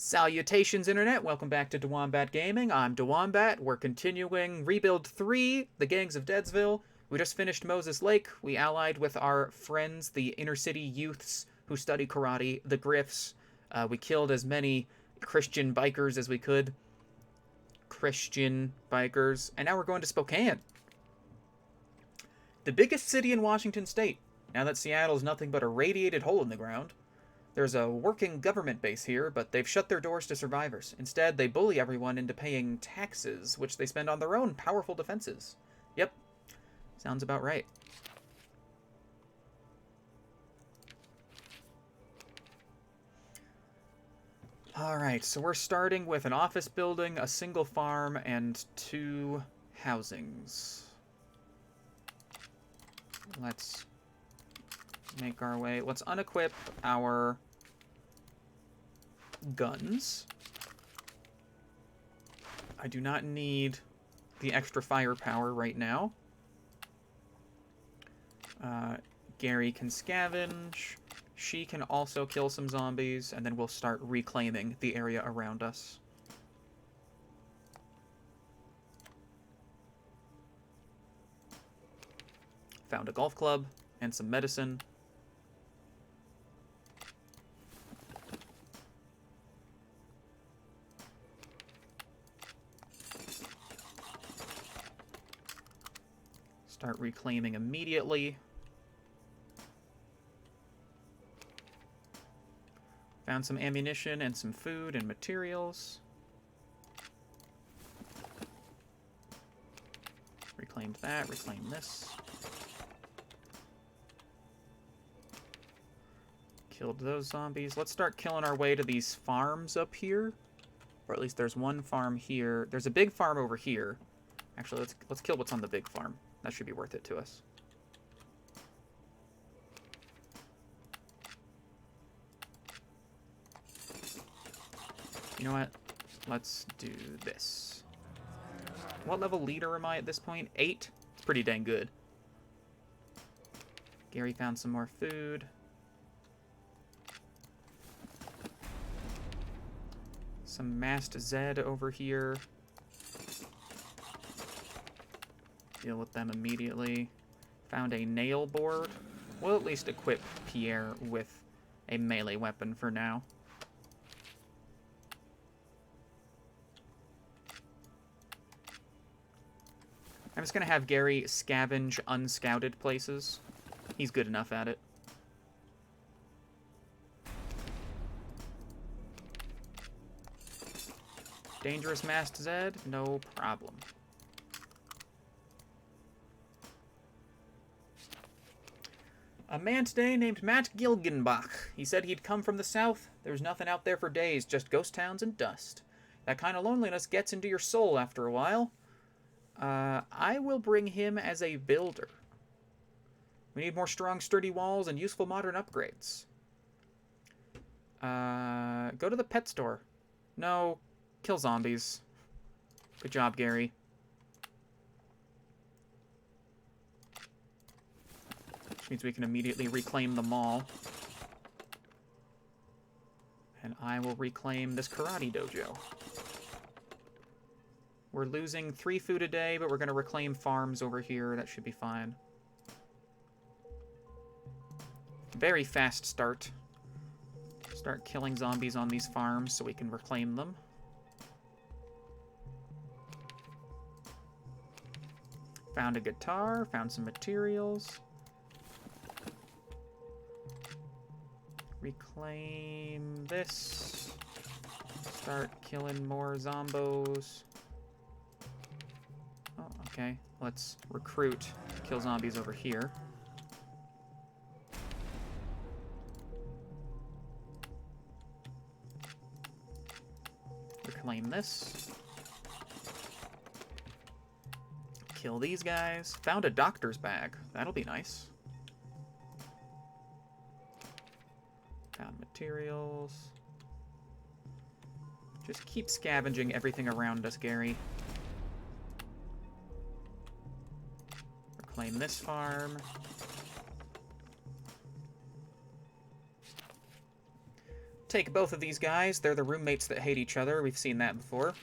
Salutations, Internet! Welcome back to Dewombat Gaming. I'm Dewombat. We're continuing Rebuild 3, The Gangs of Deadsville. We just finished Moses Lake. We allied with our friends, the inner-city youths who study karate, the Griffs. We killed as many Christian bikers as we could. Christian bikers. And now we're going to Spokane. The biggest city in Washington State. Now that Seattle's nothing but a radiated hole in the ground. There's a working government base here, but they've shut their doors to survivors. Instead, they bully everyone into paying taxes, which they spend on their own powerful defenses. Yep, sounds about right. Alright, so we're starting with an office building, a single farm, and 2 housings. Let's make our way. Let's unequip our guns. I do not need the extra firepower right now. Gary can scavenge. She can also kill some zombies, and then we'll start reclaiming the area around us. Found a golf club and some medicine. Start reclaiming immediately. Found some ammunition and some food and materials. Reclaimed that, reclaimed this. Killed those zombies. Let's start killing our way to these farms up here. Or at least there's one farm here. There's a big farm over here. Actually, let's kill what's on the big farm. That should be worth it to us. You know what? Let's do this. What level leader am I at this point? 8? It's pretty dang good. Gary found some more food. Some masked Zed over here. Deal with them immediately. Found a nail board. We'll at least equip Pierre with a melee weapon for now. I'm just going to have Gary scavenge unscouted places. He's good enough at it. Dangerous masked Zed? No problem. A man today named Matt Gilgenbach. He said he'd come from the south. There's nothing out there for days, just ghost towns and dust. That kind of loneliness gets into your soul after a while. I will bring him as a builder. We need more strong, sturdy walls and useful modern upgrades. Go to the pet store. No, kill zombies. Good job, Gary. Which means we can immediately reclaim the mall. And I will reclaim this karate dojo. We're losing 3 food a day, but we're going to reclaim farms over here. That should be fine. Very fast start. Start killing zombies on these farms so we can reclaim them. Found a guitar, found some materials. Reclaim this. Start killing more zombos. Oh, okay. Let's recruit kill zombies over here. Reclaim this. Kill these guys. Found a doctor's bag. That'll be nice. Found materials. Just keep scavenging everything around us, Gary. Reclaim this farm. take both of these guys. They're the roommates that hate each other. We've seen that before.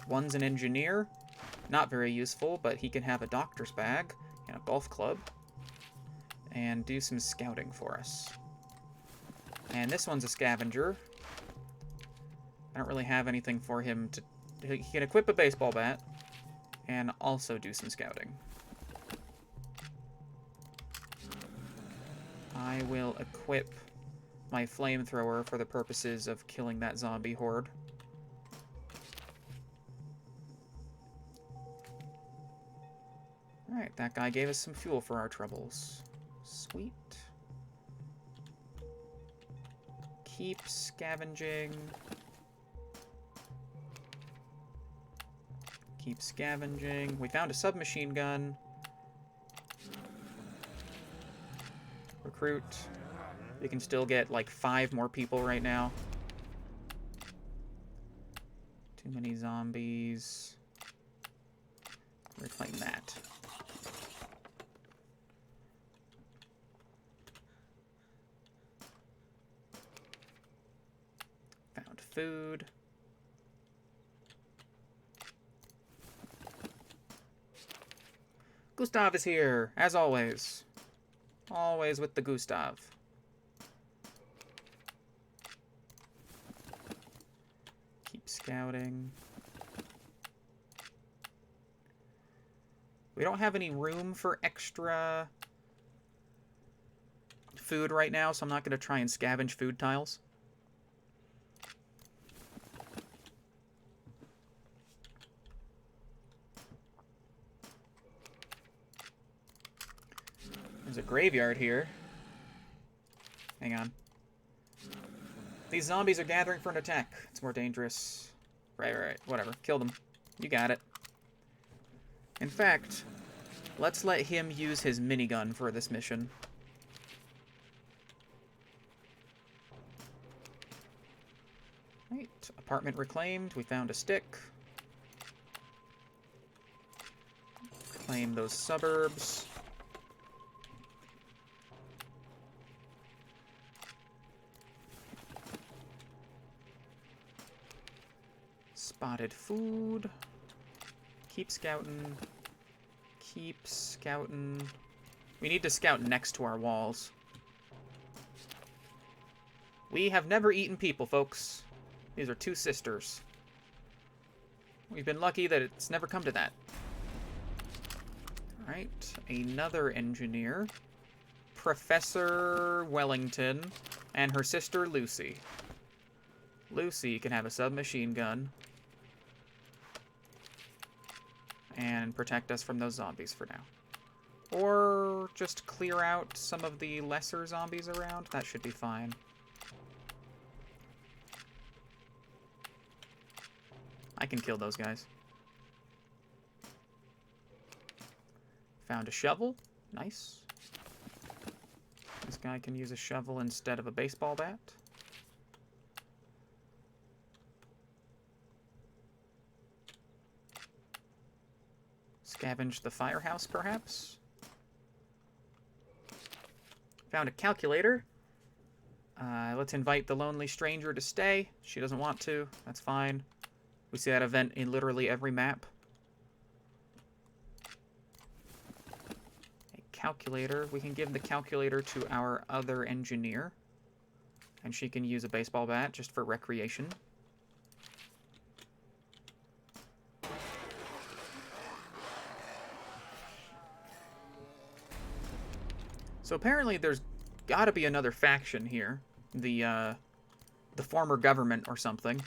One's an engineer. Not very useful, but he can have a doctor's bag and a golf club. And do some scouting for us. And this one's a scavenger. I don't really have anything for him to... He can equip a baseball bat and also do some scouting. I will equip my flamethrower for the purposes of killing that zombie horde. Alright, that guy gave us some fuel for our troubles. Sweet. Keep scavenging. Keep scavenging. We found a submachine gun. Recruit. We can still get like 5 more people right now. Too many zombies. Reclaim that. Found food. Gustav is here, as always. Always with the Gustav. Keep scouting. We don't have any room for extra food right now, so I'm not going to try and scavenge food tiles. There's a graveyard here. Hang on. These zombies are gathering for an attack. It's more dangerous. Right. Whatever. Kill them. You got it. In fact, let's let him use his minigun for this mission. Right. Apartment reclaimed. We found a stick. Claim those suburbs. Spotted food. Keep scouting. Keep scouting. We need to scout next to our walls. We have never eaten people, folks. These are 2 sisters. We've been lucky that it's never come to that. Alright, another engineer. Professor Wellington and her sister Lucy. Lucy can have a submachine gun. And protect us from those zombies for now. Or just clear out some of the lesser zombies around. That should be fine. I can kill those guys. Found a shovel. Nice. This guy can use a shovel instead of a baseball bat. Scavenge the firehouse, perhaps? Found a calculator. Let's invite the lonely stranger to stay. She doesn't want to. That's fine. We see that event in literally every map. A calculator. We can give the calculator to our other engineer. And she can use a baseball bat just for recreation. So apparently there's got to be another faction here. The former government or something.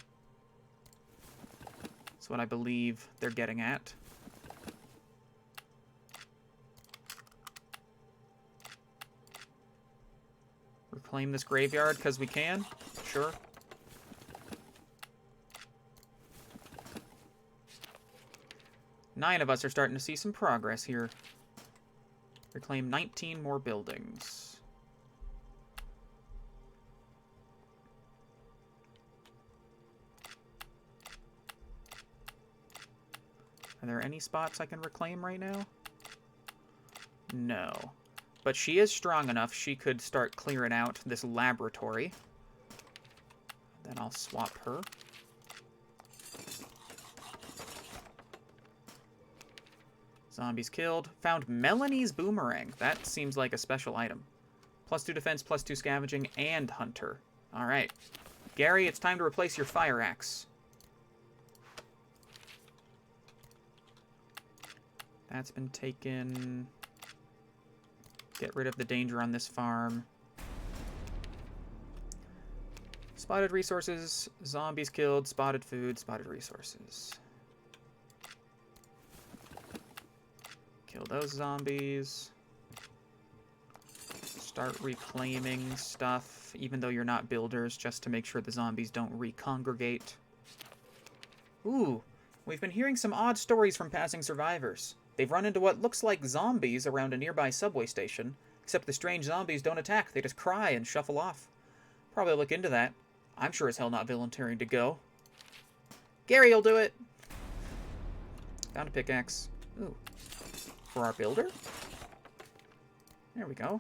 That's what I believe they're getting at. Reclaim this graveyard because we can. Sure. Nine of us are starting to see some progress here. Reclaim 19 more buildings. Are there any spots I can reclaim right now? No. But she is strong enough she could start clearing out this laboratory. Then I'll swap her. Zombies killed. Found Melanie's boomerang. That seems like a special item. +2 defense, +2 scavenging, and hunter. Alright. Gary, it's time to replace your fire axe. That's been taken. Get rid of the danger on this farm. Spotted resources, zombies killed, spotted food, spotted resources. Kill those zombies. Start reclaiming stuff, even though you're not builders, just to make sure the zombies don't recongregate. Ooh, we've been hearing some odd stories from passing survivors. They've run into what looks like zombies around a nearby subway station, except the strange zombies don't attack, they just cry and shuffle off. Probably look into that. I'm sure as hell not volunteering to go. Gary'll do it! Found a pickaxe. Ooh. For our builder? There we go.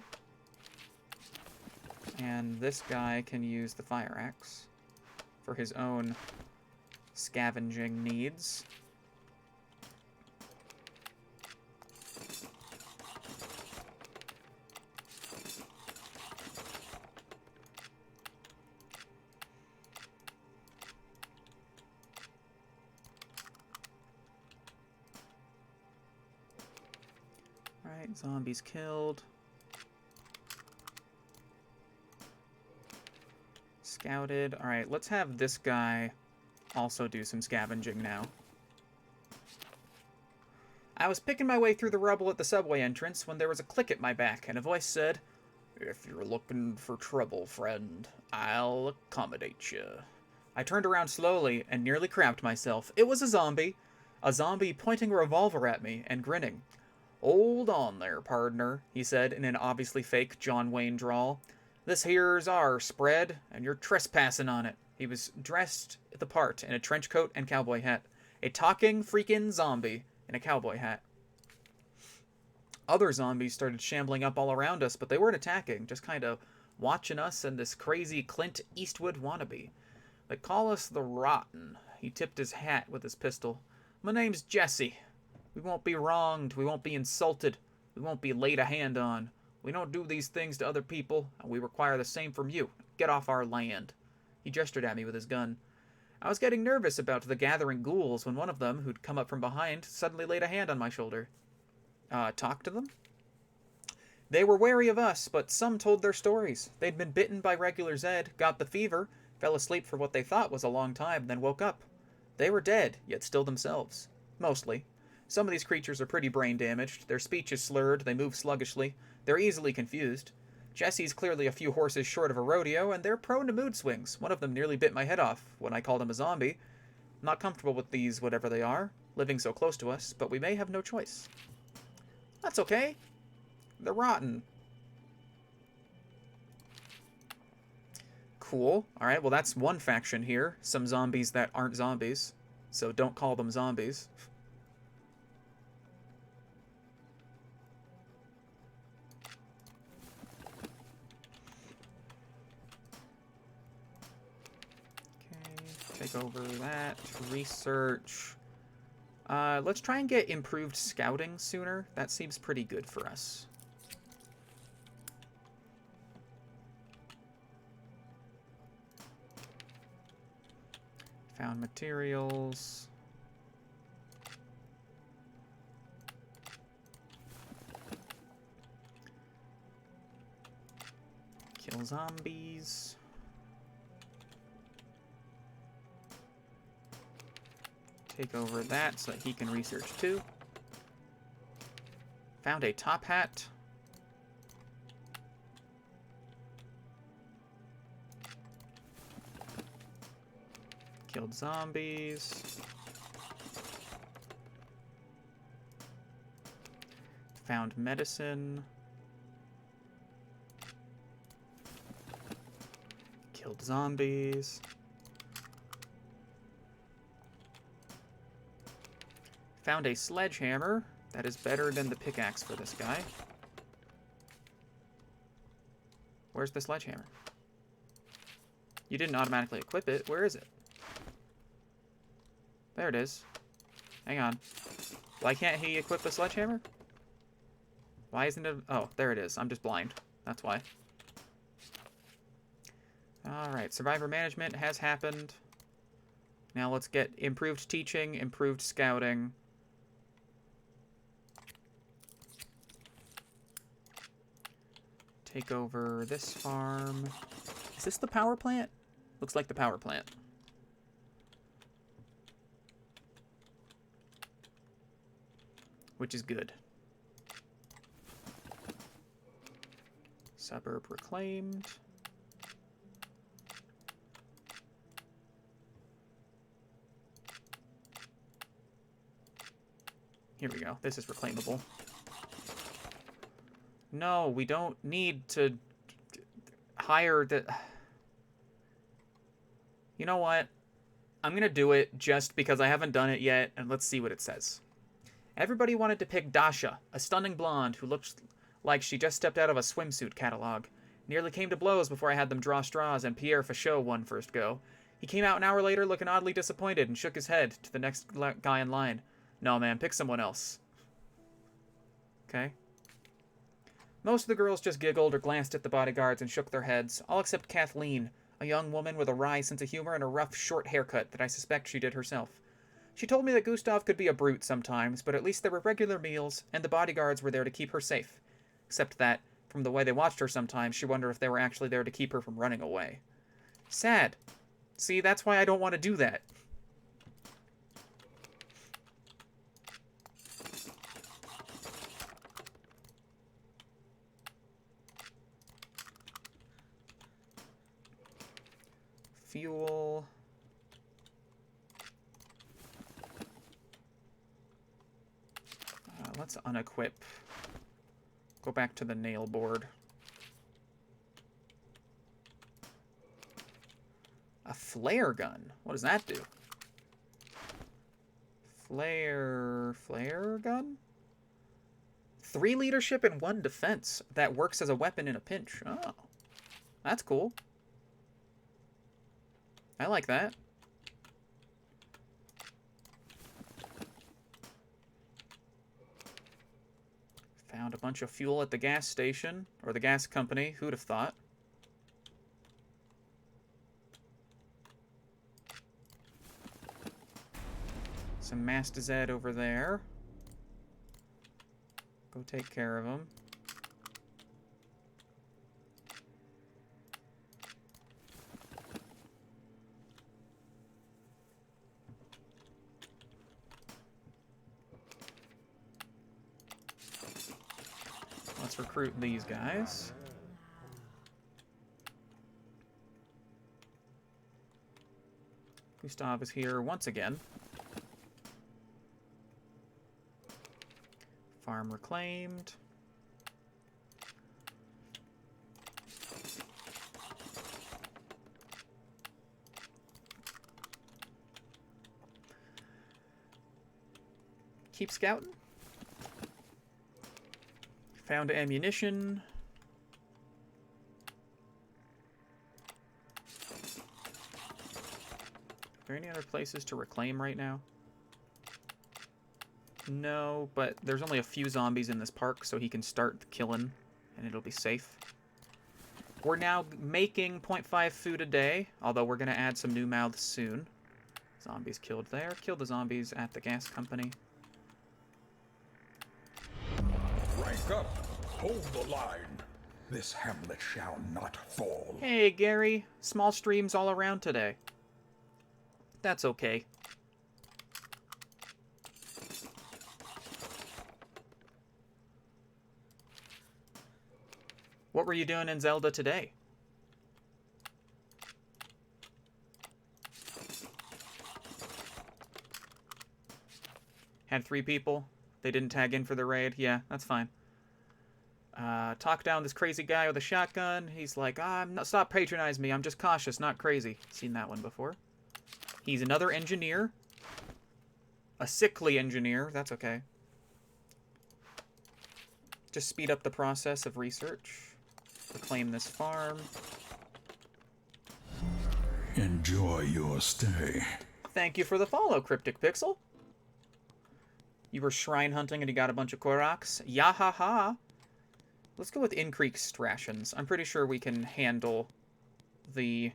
And this guy can use the fire axe for his own scavenging needs. Alright, zombies killed. Scouted. Alright, let's have this guy also do some scavenging now. I was picking my way through the rubble at the subway entrance when there was a click at my back, and a voice said, "If you're looking for trouble, friend, I'll accommodate you." I turned around slowly and nearly crapped myself. It was a zombie. A zombie pointing a revolver at me and grinning. "Hold on there, pardner," he said in an obviously fake John Wayne drawl. "This here's our spread, and you're trespassing on it." He was dressed the part in a trench coat and cowboy hat. A talking freaking zombie in a cowboy hat. Other zombies started shambling up all around us, but they weren't attacking, just kind of watching us and this crazy Clint Eastwood wannabe. They call us the Rotten. He tipped his hat with his pistol. "My name's Jesse. We won't be wronged. We won't be insulted. We won't be laid a hand on. We don't do these things to other people, and we require the same from you. Get off our land." He gestured at me with his gun. I was getting nervous about the gathering ghouls when one of them, who'd come up from behind, suddenly laid a hand on my shoulder. Talk to them? They were wary of us, but some told their stories. They'd been bitten by regular Zed, got the fever, fell asleep for what they thought was a long time, then woke up. They were dead, yet still themselves. Mostly. Some of these creatures are pretty brain damaged. Their speech is slurred, they move sluggishly. They're easily confused. Jesse's clearly a few horses short of a rodeo, and they're prone to mood swings. One of them nearly bit my head off when I called him a zombie. I'm not comfortable with these, whatever they are, living so close to us, but we may have no choice. That's okay. They're rotten. Cool. Alright, well that's one faction here. Some zombies that aren't zombies. So don't call them zombies. Take over that. Research. Let's try and get improved scouting sooner. That seems pretty good for us. Found materials. Kill zombies. Take over that so that he can research too. Found a top hat. Killed zombies. Found medicine. Killed zombies. Found a sledgehammer. That is better than the pickaxe for this guy. Where's the sledgehammer? You didn't automatically equip it. Where is it? There it is. Hang on. Why can't he equip the sledgehammer? Why isn't it? Oh, there it is. I'm just blind. That's why. Alright, survivor management has happened. Now let's get improved teaching, improved scouting. Take over this farm. Is this the power plant? Looks like the power plant. Which is good. Suburb reclaimed. Here we go. This is reclaimable. No, we don't need to hire the... You know what? I'm going to do it just because I haven't done it yet, and let's see what it says. Everybody wanted to pick Dasha, a stunning blonde who looked like she just stepped out of a swimsuit catalog. Nearly came to blows before I had them draw straws, and Pierre Fachot won first go. He came out an hour later looking oddly disappointed and shook his head to the next guy in line. No, man, pick someone else. Okay. Most of the girls just giggled or glanced at the bodyguards and shook their heads, all except Kathleen, a young woman with a wry sense of humor and a rough, short haircut that I suspect she did herself. She told me that Gustav could be a brute sometimes, but at least there were regular meals, and the bodyguards were there to keep her safe. Except that, from the way they watched her sometimes, she wondered if they were actually there to keep her from running away. Sad. See, that's why I don't want to do that. Fuel. Let's unequip. Go back to the nail board. A flare gun? What does that do? Flare gun? 3 leadership and 1 defense. That works as a weapon in a pinch. Oh, that's cool. I like that. Found a bunch of fuel at the gas station, or the gas company. Who'd have thought? Some Mastazed over there. Go take care of them. Let's recruit these guys. Gustav is here once again. Farm reclaimed. Keep scouting. Found ammunition. Are there any other places to reclaim right now? No, but there's only a few zombies in this park, so he can start killing, and it'll be safe. We're now making 0.5 food a day, although we're going to add some new mouths soon. Zombies killed there. Kill the zombies at the gas company. Rank up. Hold the line. This hamlet shall not fall. Hey, Gary. Small streams all around today. That's okay. What were you doing in Zelda today? Had 3 people. They didn't tag in for the raid. Yeah, that's fine. Talk down this crazy guy with a shotgun. He's like, stop patronizing me. I'm just cautious, not crazy. Seen that one before. He's another engineer. A sickly engineer. That's okay. Just speed up the process of research. Reclaim this farm. Enjoy your stay. Thank you for the follow, Cryptic Pixel. You were shrine hunting and you got a bunch of Koroks. Yahaha. Let's go with increased rations. I'm pretty sure we can handle the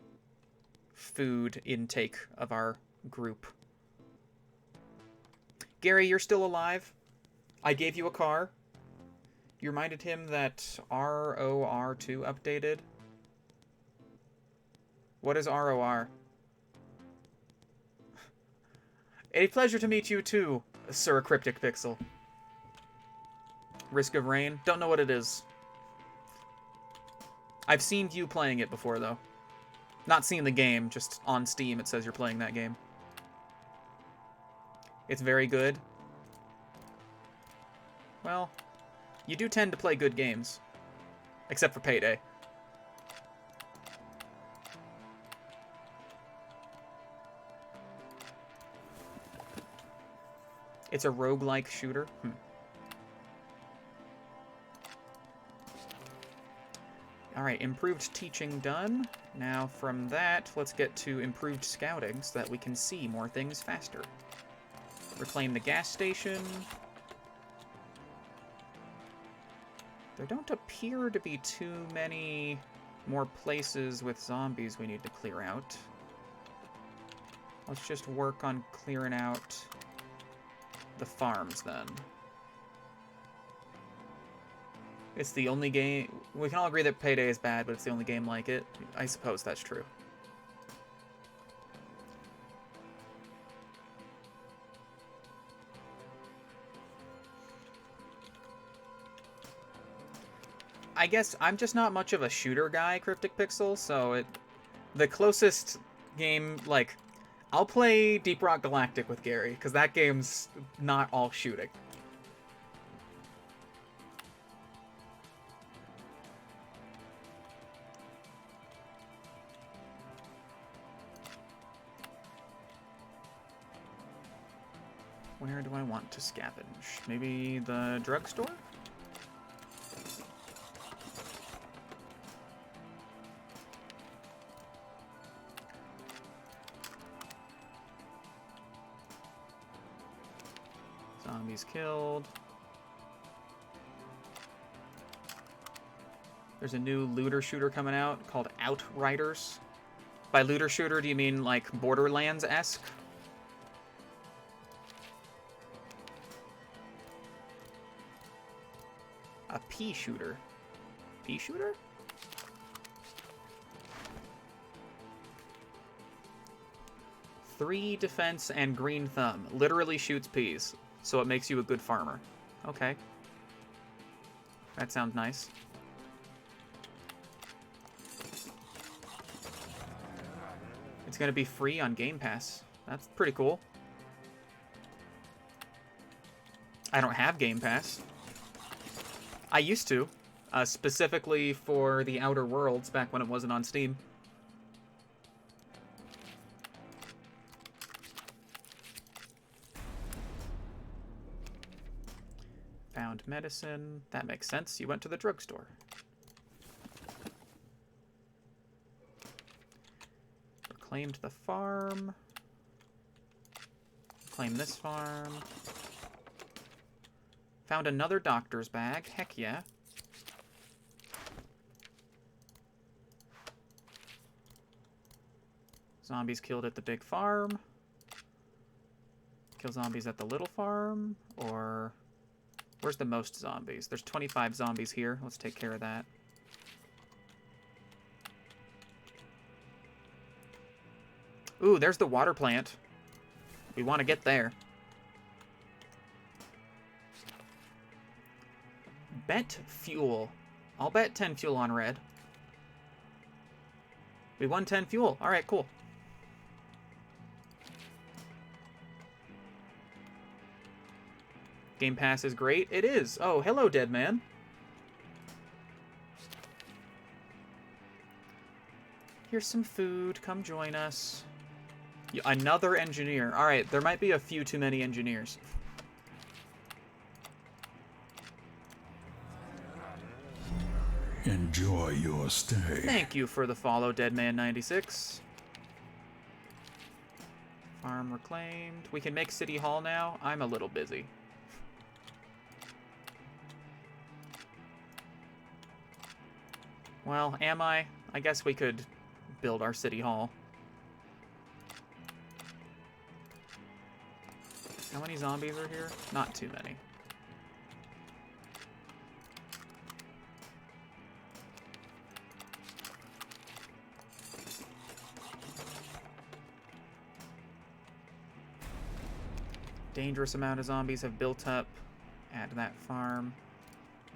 food intake of our group. Gary, you're still alive. I gave you a car. You reminded him that ROR2 updated. What is ROR? A pleasure to meet you too, Sir Cryptic Pixel. Risk of Rain? Don't know what it is. I've seen you playing it before, though. Not seen the game, just on Steam it says you're playing that game. It's very good. Well, you do tend to play good games. Except for Payday. It's a roguelike shooter? Alright, improved teaching done. Now from that, let's get to improved scouting so that we can see more things faster. Reclaim the gas station. There don't appear to be too many more places with zombies we need to clear out. Let's just work on clearing out the farms then. It's the only game... We can all agree that Payday is bad, but it's the only game like it. I suppose that's true. I guess I'm just not much of a shooter guy, Cryptic Pixel, so the closest game, like, I'll play Deep Rock Galactic with Gary, because that game's not all shooting. Where do I want to scavenge? Maybe the drugstore? Zombies killed. There's a new looter shooter coming out called Outriders. By looter shooter, do you mean like Borderlands-esque? A pea shooter. Pea shooter? Three defense and green thumb. Literally shoots peas. So it makes you a good farmer. Okay. That sounds nice. It's gonna be free on Game Pass. That's pretty cool. I don't have Game Pass. I used to, specifically for the Outer Worlds back when it wasn't on Steam. Found medicine. That makes sense. You went to the drugstore. Reclaimed the farm. Claim this farm. Found another doctor's bag. Heck yeah. Zombies killed at the big farm. Kill zombies at the little farm. Or... where's the most zombies? There's 25 zombies here. Let's take care of that. Ooh, there's the water plant. We want to get there. Bet fuel. I'll bet 10 fuel on red. We won 10 fuel. Alright, cool. Game Pass is great. It is. Oh, hello, dead man. Here's some food. Come join us. Another engineer. Alright, there might be a few too many engineers. Enjoy your stay. Thank you for the follow, Deadman96. Farm reclaimed. We can make City Hall now. I'm a little busy. Well, am I? I guess we could build our City Hall. How many zombies are here? Not too many. Dangerous amount of zombies have built up. Add that farm.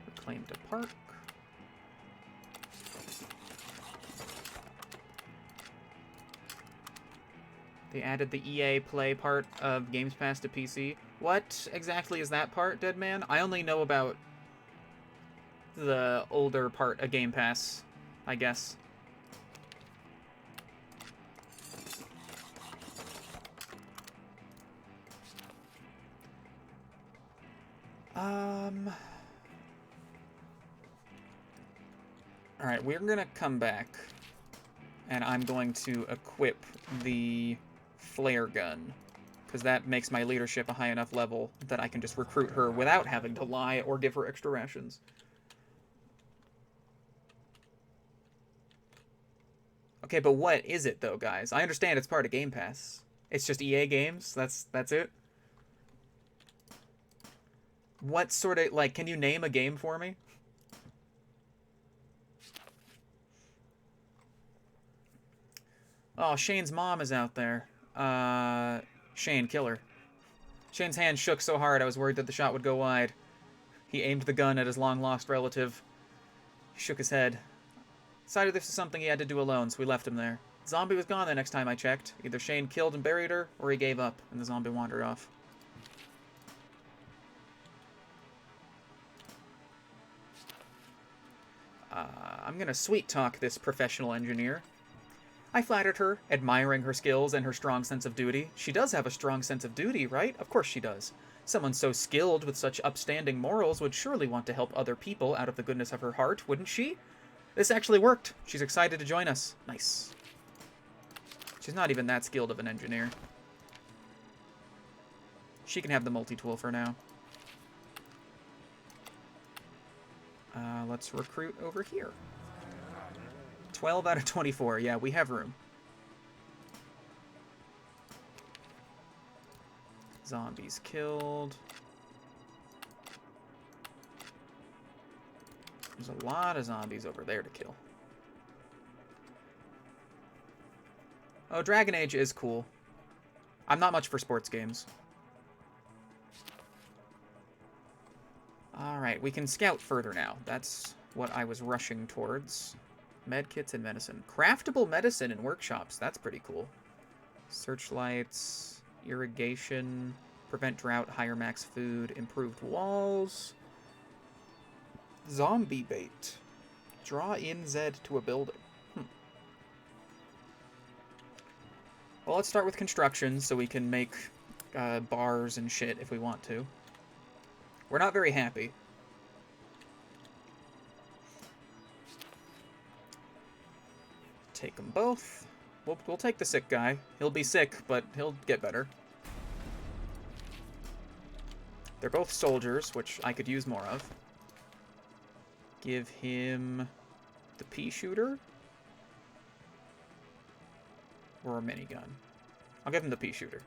Reclaimed a park. They added the EA Play part of Games Pass to PC. What exactly is that part, Deadman? I only know about the older part of Game Pass, I guess. Alright, we're gonna come back, and I'm going to equip the flare gun, because that makes my leadership a high enough level that I can just recruit her without having to lie or give her extra rations. Okay, but what is it, though, guys? I understand it's part of Game Pass. It's just EA games? That's it? What sort of, like, can you name a game for me? Oh, Shane's mom is out there. Shane, kill her. Shane's hand shook so hard I was worried that the shot would go wide. He aimed the gun at his long-lost relative. He shook his head. Decided this was something he had to do alone, so we left him there. The zombie was gone the next time I checked. Either Shane killed and buried her, or he gave up, and the zombie wandered off. I'm gonna sweet-talk this professional engineer. I flattered her, admiring her skills and her strong sense of duty. She does have a strong sense of duty, right? Of course she does. Someone so skilled with such upstanding morals would surely want to help other people out of the goodness of her heart, wouldn't she? This actually worked. She's excited to join us. Nice. She's not even that skilled of an engineer. She can have the multi-tool for now. Let's recruit over here. 12 out of 24. Yeah, we have room. Zombies killed. There's a lot of zombies over there to kill. Oh, Dragon Age is cool. I'm not much for sports games. Alright, we can scout further now. That's what I was rushing towards. Medkits and medicine. Craftable medicine in workshops. That's pretty cool. Searchlights, irrigation, prevent drought, higher max food, improved walls. Zombie bait. Draw in Z to a building. Well, let's start with construction so we can make bars and shit if we want to. We're not very happy. Take them both. We'll take the sick guy. He'll be sick, but he'll get better. They're both soldiers, which I could use more of. Give him the pea shooter. Or a minigun. I'll give him the pea shooter.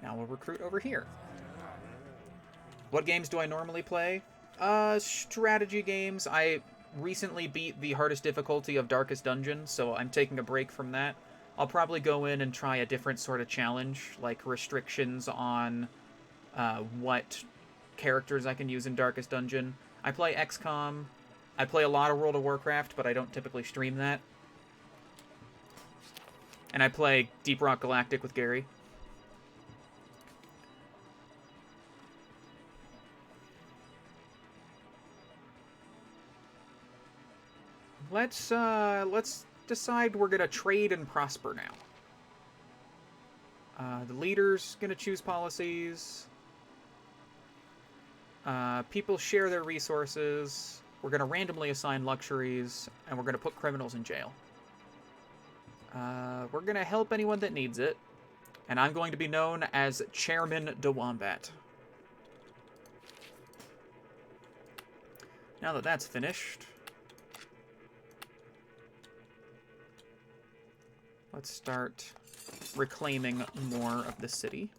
Now we'll recruit over here. What games do I normally play? Strategy games. I recently beat the hardest difficulty of Darkest Dungeon, so I'm taking a break from that. I'll probably go in and try a different sort of challenge, like restrictions on what characters I can use in Darkest Dungeon. I play XCOM. I play a lot of World of Warcraft, but I don't typically stream that. And I play Deep Rock Galactic with Gary. Let's decide we're gonna trade and prosper now. The leader's gonna choose policies. People share their resources. We're going to randomly assign luxuries, and we're going to put criminals in jail. We're going to help anyone that needs it, and I'm going to be known as Chairman de Wombat. Now that that's finished, let's start reclaiming more of the city.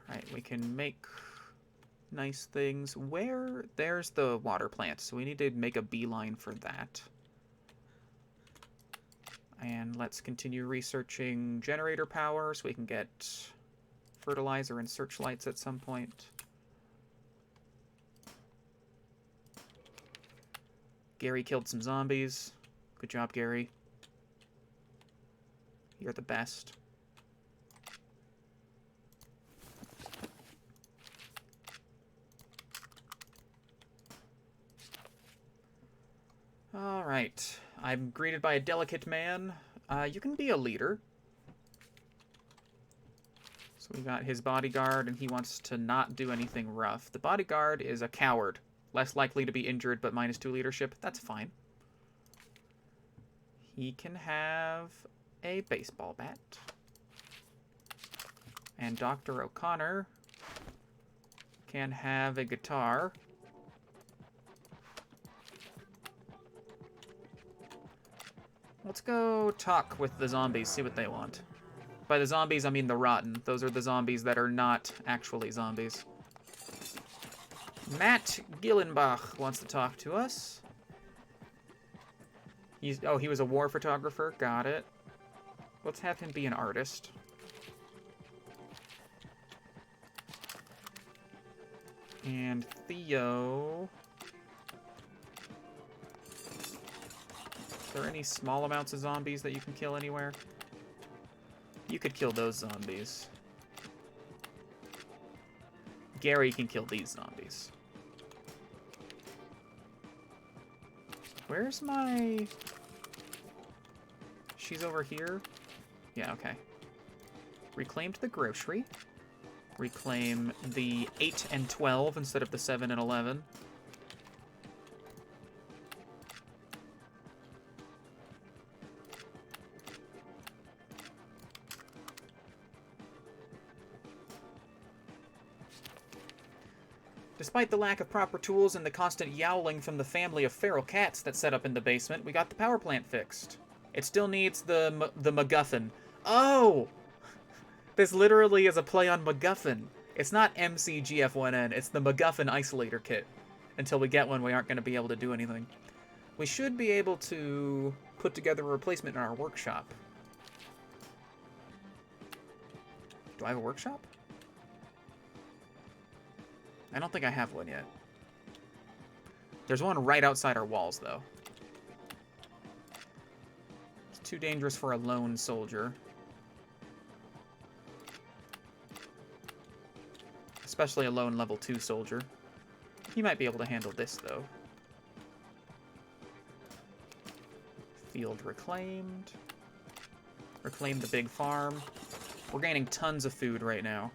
Alright, we can make nice things. Where? There's the water plant, so we need to make a beeline for that. And let's continue researching generator power so we can get fertilizer and searchlights at some point. Gary killed some zombies. Good job, Gary. You're the best. All right. I'm greeted by a delicate man. You can be a leader. So we got his bodyguard, and he wants to not do anything rough. The bodyguard is a coward. Less likely to be injured, but -2 leadership. That's fine. He can have a baseball bat. And Dr. O'Connor can have a guitar. Let's go talk with the zombies, see what they want. By the zombies, I mean the rotten. Those are the zombies that are not actually zombies. Matt Gillenbach wants to talk to us. He was a war photographer. Got it. Let's have him be an artist. And Theo. Are there any small amounts of zombies that you can kill anywhere? You could kill those zombies. Gary can kill these zombies. Where's my... She's over here? Yeah, okay. Reclaimed the grocery. Reclaim the 8 and 12 instead of the 7 and 11. Despite the lack of proper tools and the constant yowling from the family of feral cats that set up in the basement, we got the power plant fixed. It still needs the MacGuffin. Oh! This literally is a play on MacGuffin. It's not MCGF1N, it's the MacGuffin isolator kit. Until we get one, we aren't going to be able to do anything. We should be able to put together a replacement in our workshop. Do I have a workshop? I don't think I have one yet. There's one right outside our walls, though. It's too dangerous for a lone soldier. Especially a lone level 2 soldier. He might be able to handle this, though. Field reclaimed. Reclaim the big farm. We're gaining tons of food right now.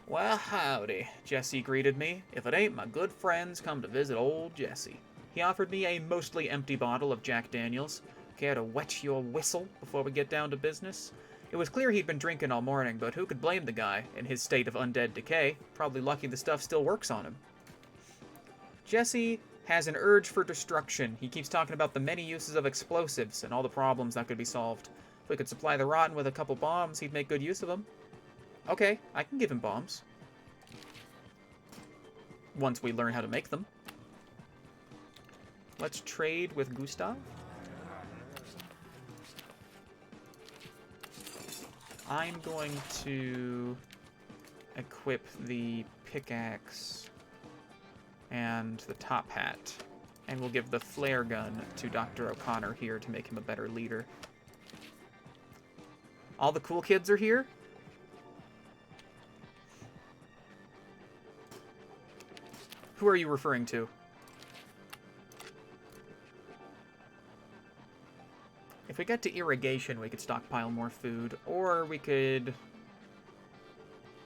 Well, howdy, Jesse greeted me. If it ain't my good friends come to visit old Jesse. He offered me a mostly empty bottle of Jack Daniels. Care to wet your whistle before we get down to business? It was clear he'd been drinking all morning, but who could blame the guy in his state of undead decay? Probably lucky the stuff still works on him. Jesse has an urge for destruction. He keeps talking about the many uses of explosives and all the problems that could be solved. If we could supply the rotten with a couple bombs, he'd make good use of them. Okay, I can give him bombs. Once we learn how to make them. Let's trade with Gustav. I'm going to equip the pickaxe and the top hat. And we'll give the flare gun to Dr. O'Connor here to make him a better leader. All the cool kids are here? Who are you referring to? If we get to irrigation, we could stockpile more food, or we could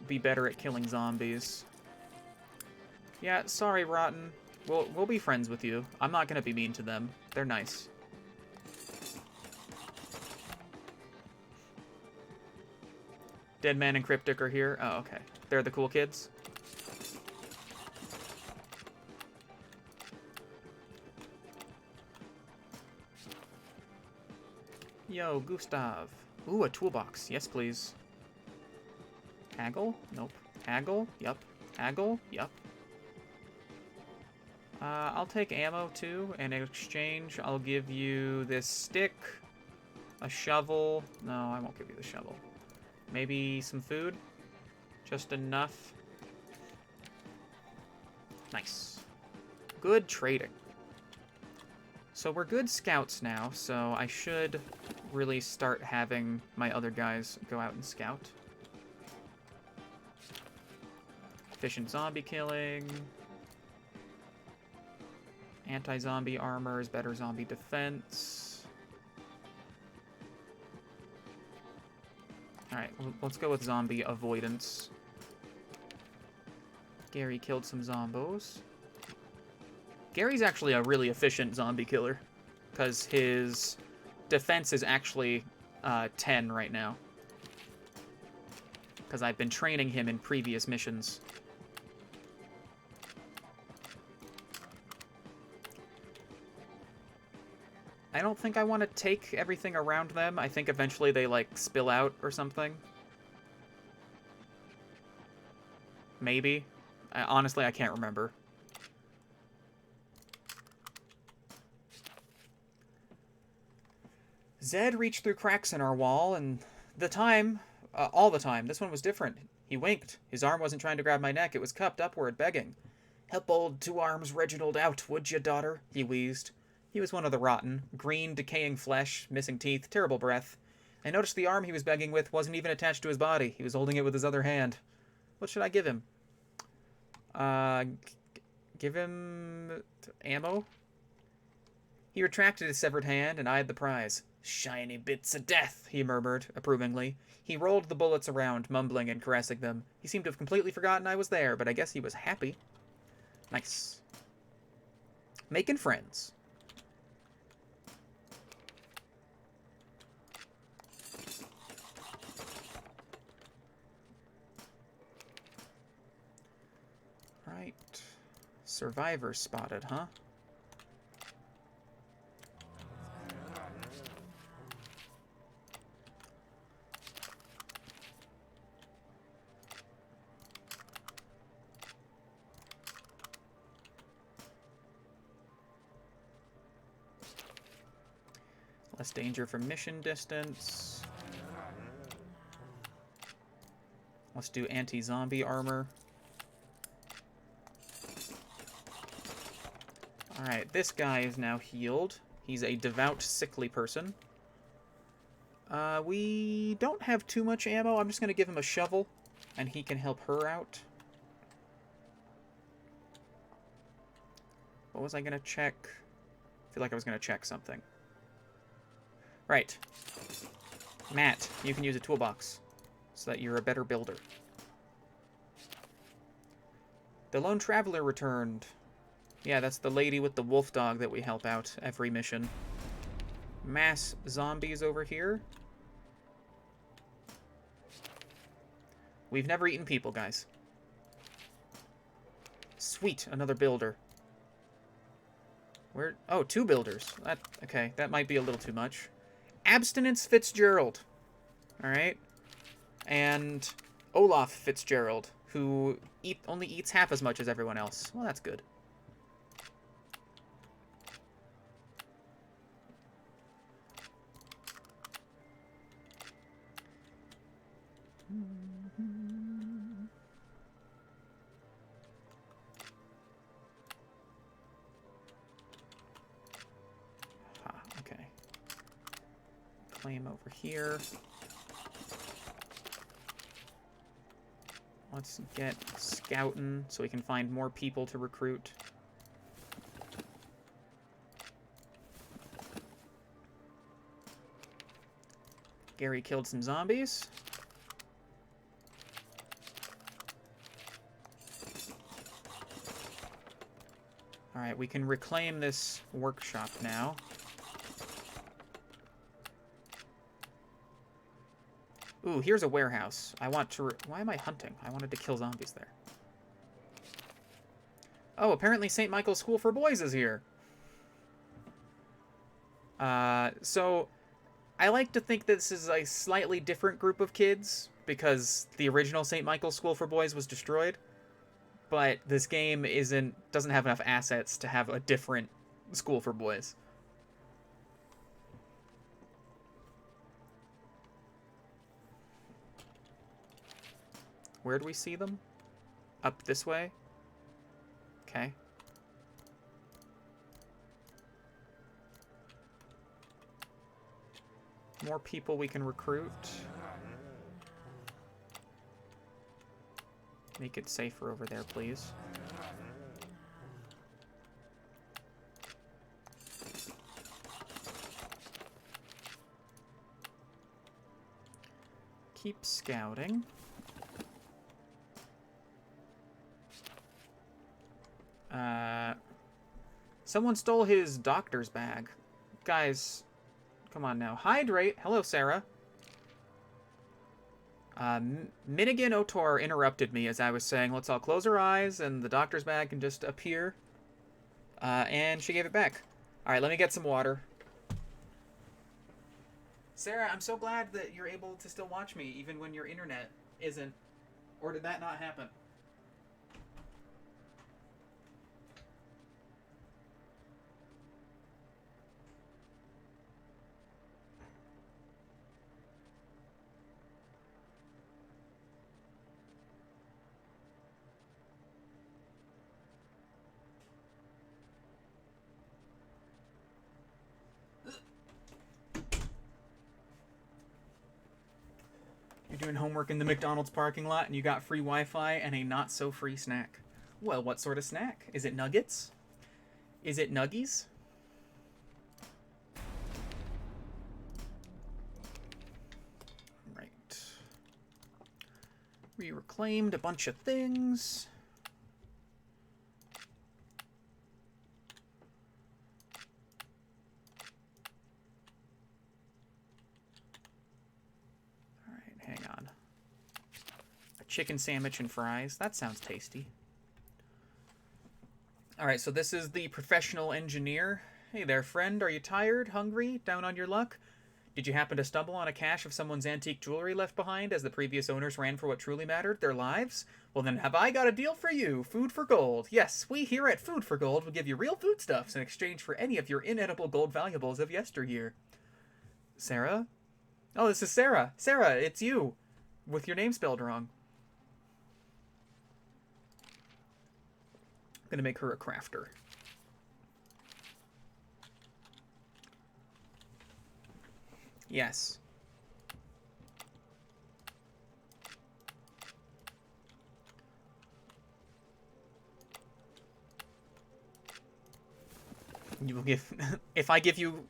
be better at killing zombies. Yeah, sorry, Rotten. We'll be friends with you. I'm not gonna be mean to them. They're nice. Deadman and Cryptic are here. Oh, okay. They're the cool kids. Yo, Gustav. Ooh, a toolbox. Yes, please. Haggle? Nope. Haggle? Yup. Haggle? Yup. I'll take ammo, too, and in exchange, I'll give you this stick, a shovel. No, I won't give you the shovel. Maybe some food? Just enough. Nice. Good trading. So we're good scouts now, so I should really start having my other guys go out and scout. Efficient zombie killing. Anti-zombie armor is better zombie defense. Alright, let's go with zombie avoidance. Gary killed some zombos. Gary's actually a really efficient zombie killer, because his defense is actually 10 right now. Because I've been training him in previous missions. I don't think I want to take everything around them. I think eventually they, like, spill out or something. Maybe. Honestly, I can't remember. Zed reached through cracks in our wall, and all the time, this one was different. He winked. His arm wasn't trying to grab my neck, it was cupped upward, begging. Help old Two Arms Reginald out, would you, daughter? He wheezed. He was one of the rotten. Green, decaying flesh, missing teeth, terrible breath. I noticed the arm he was begging with wasn't even attached to his body. He was holding it with his other hand. What should I give him? Give him ammo? He retracted his severed hand and eyed the prize. Shiny bits of death, he murmured, approvingly. He rolled the bullets around, mumbling and caressing them. He seemed to have completely forgotten I was there, but I guess he was happy. Nice. Making friends. Right. Survivor spotted, huh? Less danger from mission distance. Let's do anti-zombie armor. Alright, this guy is now healed. He's a devout, sickly person. We don't have too much ammo. I'm just going to give him a shovel, and he can help her out. What was I going to check? I feel like I was going to check something. Right. Matt, you can use a toolbox so that you're a better builder. The lone traveler returned. Yeah, that's the lady with the wolf dog that we help out every mission. Mass zombies over here. We've never eaten people, guys. Sweet, another builder. Where? Oh, 2 builders. Okay, that might be a little too much. Abstinence Fitzgerald. Alright. And Olaf Fitzgerald, who only eats half as much as everyone else. Well, that's good. Okay. Claim over here. Let's get scouting so we can find more people to recruit. Gary killed some zombies. Alright, we can reclaim this workshop now. Ooh, here's a warehouse. I want to... Why am I hunting? I wanted to kill zombies there. Oh, apparently St. Michael's School for Boys is here. So... I like to think this is a slightly different group of kids, because the original St. Michael's School for Boys was destroyed. But this game doesn't have enough assets to have a different school for boys. Where do we see them? Up this way? Okay. More people we can recruit. Make it safer over there, please. Keep scouting. Someone stole his doctor's bag. Guys, come on now. Hydrate. Hello, Sarah. Minigan Otor interrupted me as I was saying, let's all close our eyes and the doctor's bag can just appear. And she gave it back. Alright, let me get some water. Sarah, I'm so glad that you're able to still watch me even when your internet isn't. Or did that not happen? You're doing homework in the McDonald's parking lot and you got free Wi-Fi and a not-so-free snack. Well, what sort of snack? Is it nuggets? Is it nuggies? Right. We reclaimed a bunch of things. Hang on. A chicken sandwich and fries. That sounds tasty. Alright, so this is the professional engineer. Hey there, friend. Are you tired? Hungry? Down on your luck? Did you happen to stumble on a cache of someone's antique jewelry left behind as the previous owners ran for what truly mattered, their lives? Well then, have I got a deal for you. Food for gold. Yes, we here at Food for Gold will give you real foodstuffs in exchange for any of your inedible gold valuables of yesteryear. Sarah? Oh, this is Sarah. Sarah, it's you. With your name spelled wrong. I'm going to make her a crafter. Yes. You will give... If I give you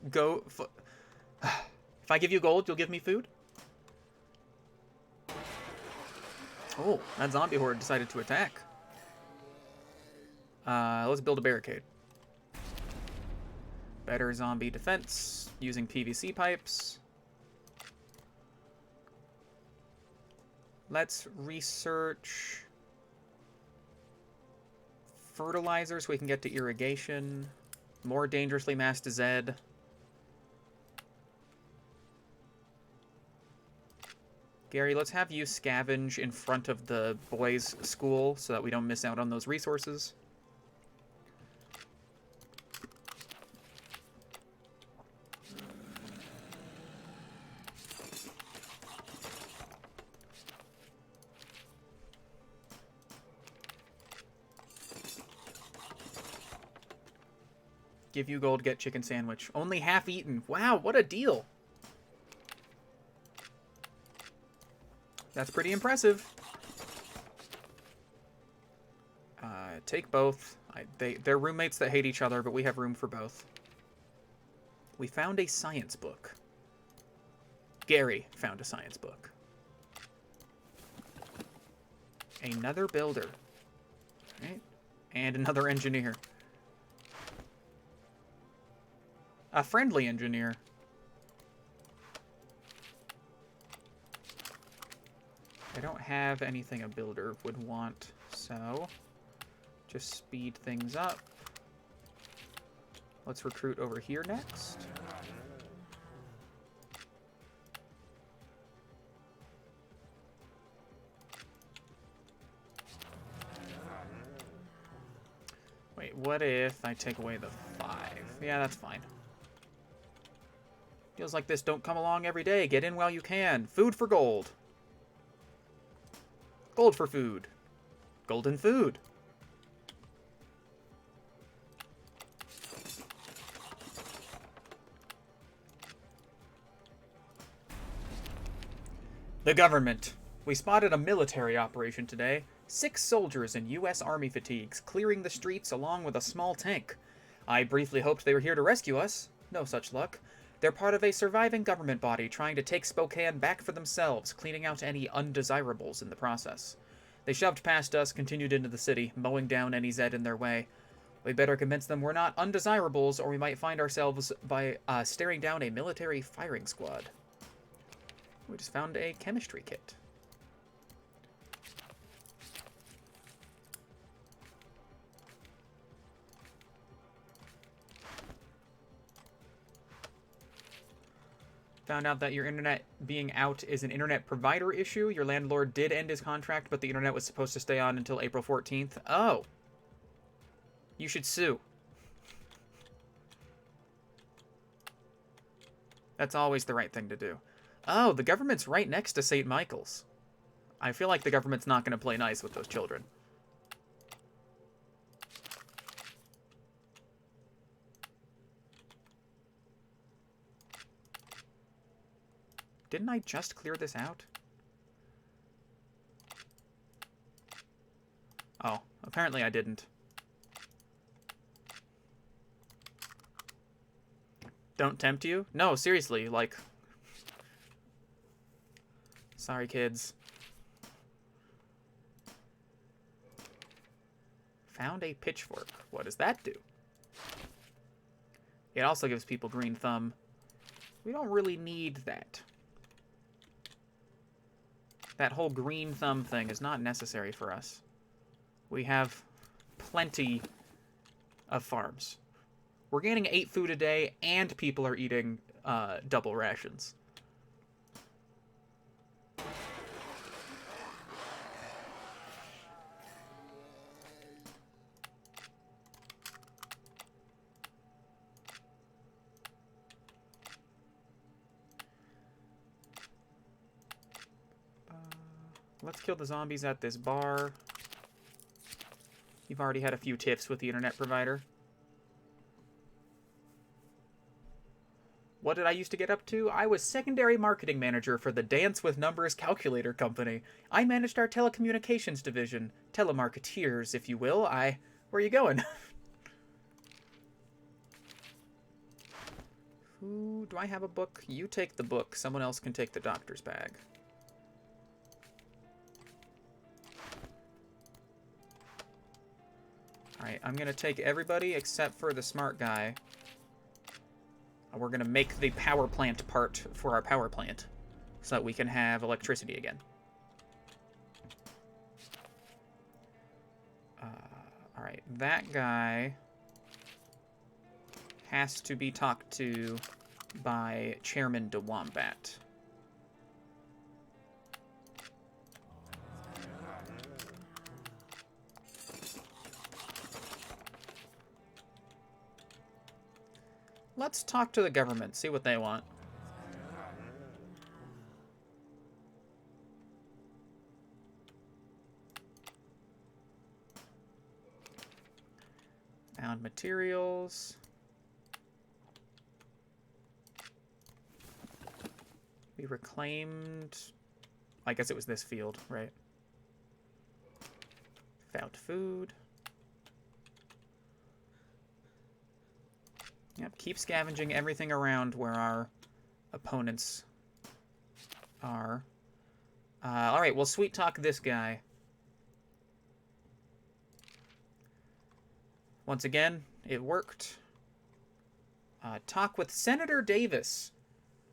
If I give you gold, you'll give me food? Oh, that zombie horde decided to attack. Let's build a barricade. Better zombie defense using PVC pipes. Let's research fertilizer so we can get to irrigation. More dangerously masked Zed. Gary, let's have you scavenge in front of the boys' school so that we don't miss out on those resources. Give you gold, get chicken sandwich. Only half eaten. Wow, what a deal. That's pretty impressive. Take both. They're roommates that hate each other, but we have room for both. We found a science book. Gary found a science book. Another builder. Right? And another engineer. A friendly engineer. I don't have anything a builder would want, so just speed things up. Let's recruit over here next. Wait, what if I take away the 5? Yeah, that's fine. Deals like this don't come along every day. Get in while you can. Food for gold. Gold for food. Golden food. The government. We spotted a military operation today. 6 soldiers in U.S. Army fatigues clearing the streets along with a small tank. I briefly hoped they were here to rescue us. No such luck. They're part of a surviving government body trying to take Spokane back for themselves, cleaning out any undesirables in the process. They shoved past us, continued into the city, mowing down any Zed in their way. We better convince them we're not undesirables, or we might find ourselves by staring down a military firing squad. We just found a chemistry kit. Found out that your internet being out is an internet provider issue. Your landlord did end his contract, but the internet was supposed to stay on until April 14th. Oh. You should sue. That's always the right thing to do. Oh, the government's right next to St. Michael's. I feel like the government's not going to play nice with those children. Didn't I just clear this out? Oh, apparently I didn't. Don't tempt you? No, seriously, like... Sorry, kids. Found a pitchfork. What does that do? It also gives people green thumb. We don't really need that. That whole green thumb thing is not necessary for us. We have plenty of farms. We're gaining 8 food a day, and people are eating double rations. Let's kill the zombies at this bar. You've already had a few tiffs with the internet provider. What did I used to get up to? I was secondary marketing manager for the Dance with Numbers calculator company. I managed our telecommunications division. Telemarketeers, if you will. Where are you going? Who... Do I have a book? You take the book. Someone else can take the doctor's bag. Alright, I'm going to take everybody except for the smart guy. We're going to make the power plant part for our power plant so that we can have electricity again. Alright, that guy has to be talked to by Chairman DeWombat. Let's talk to the government, see what they want. Found materials. We reclaimed... I guess it was this field, right? Found food. Yep, keep scavenging everything around where our opponents are. Alright, we'll sweet talk this guy. Once again, it worked. Talk with Senator Davis.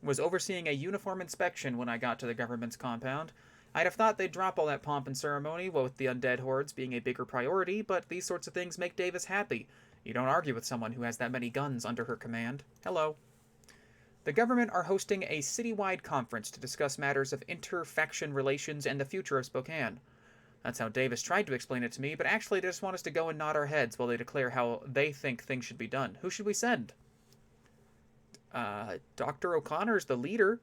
Was overseeing a uniform inspection when I got to the government's compound. I'd have thought they'd drop all that pomp and ceremony, with the undead hordes being a bigger priority, but these sorts of things make Davis happy. You don't argue with someone who has that many guns under her command. Hello. The government are hosting a citywide conference to discuss matters of inter-faction relations and the future of Spokane. That's how Davis tried to explain it to me, but actually they just want us to go and nod our heads while they declare how they think things should be done. Who should we send? Dr. O'Connor's the leader.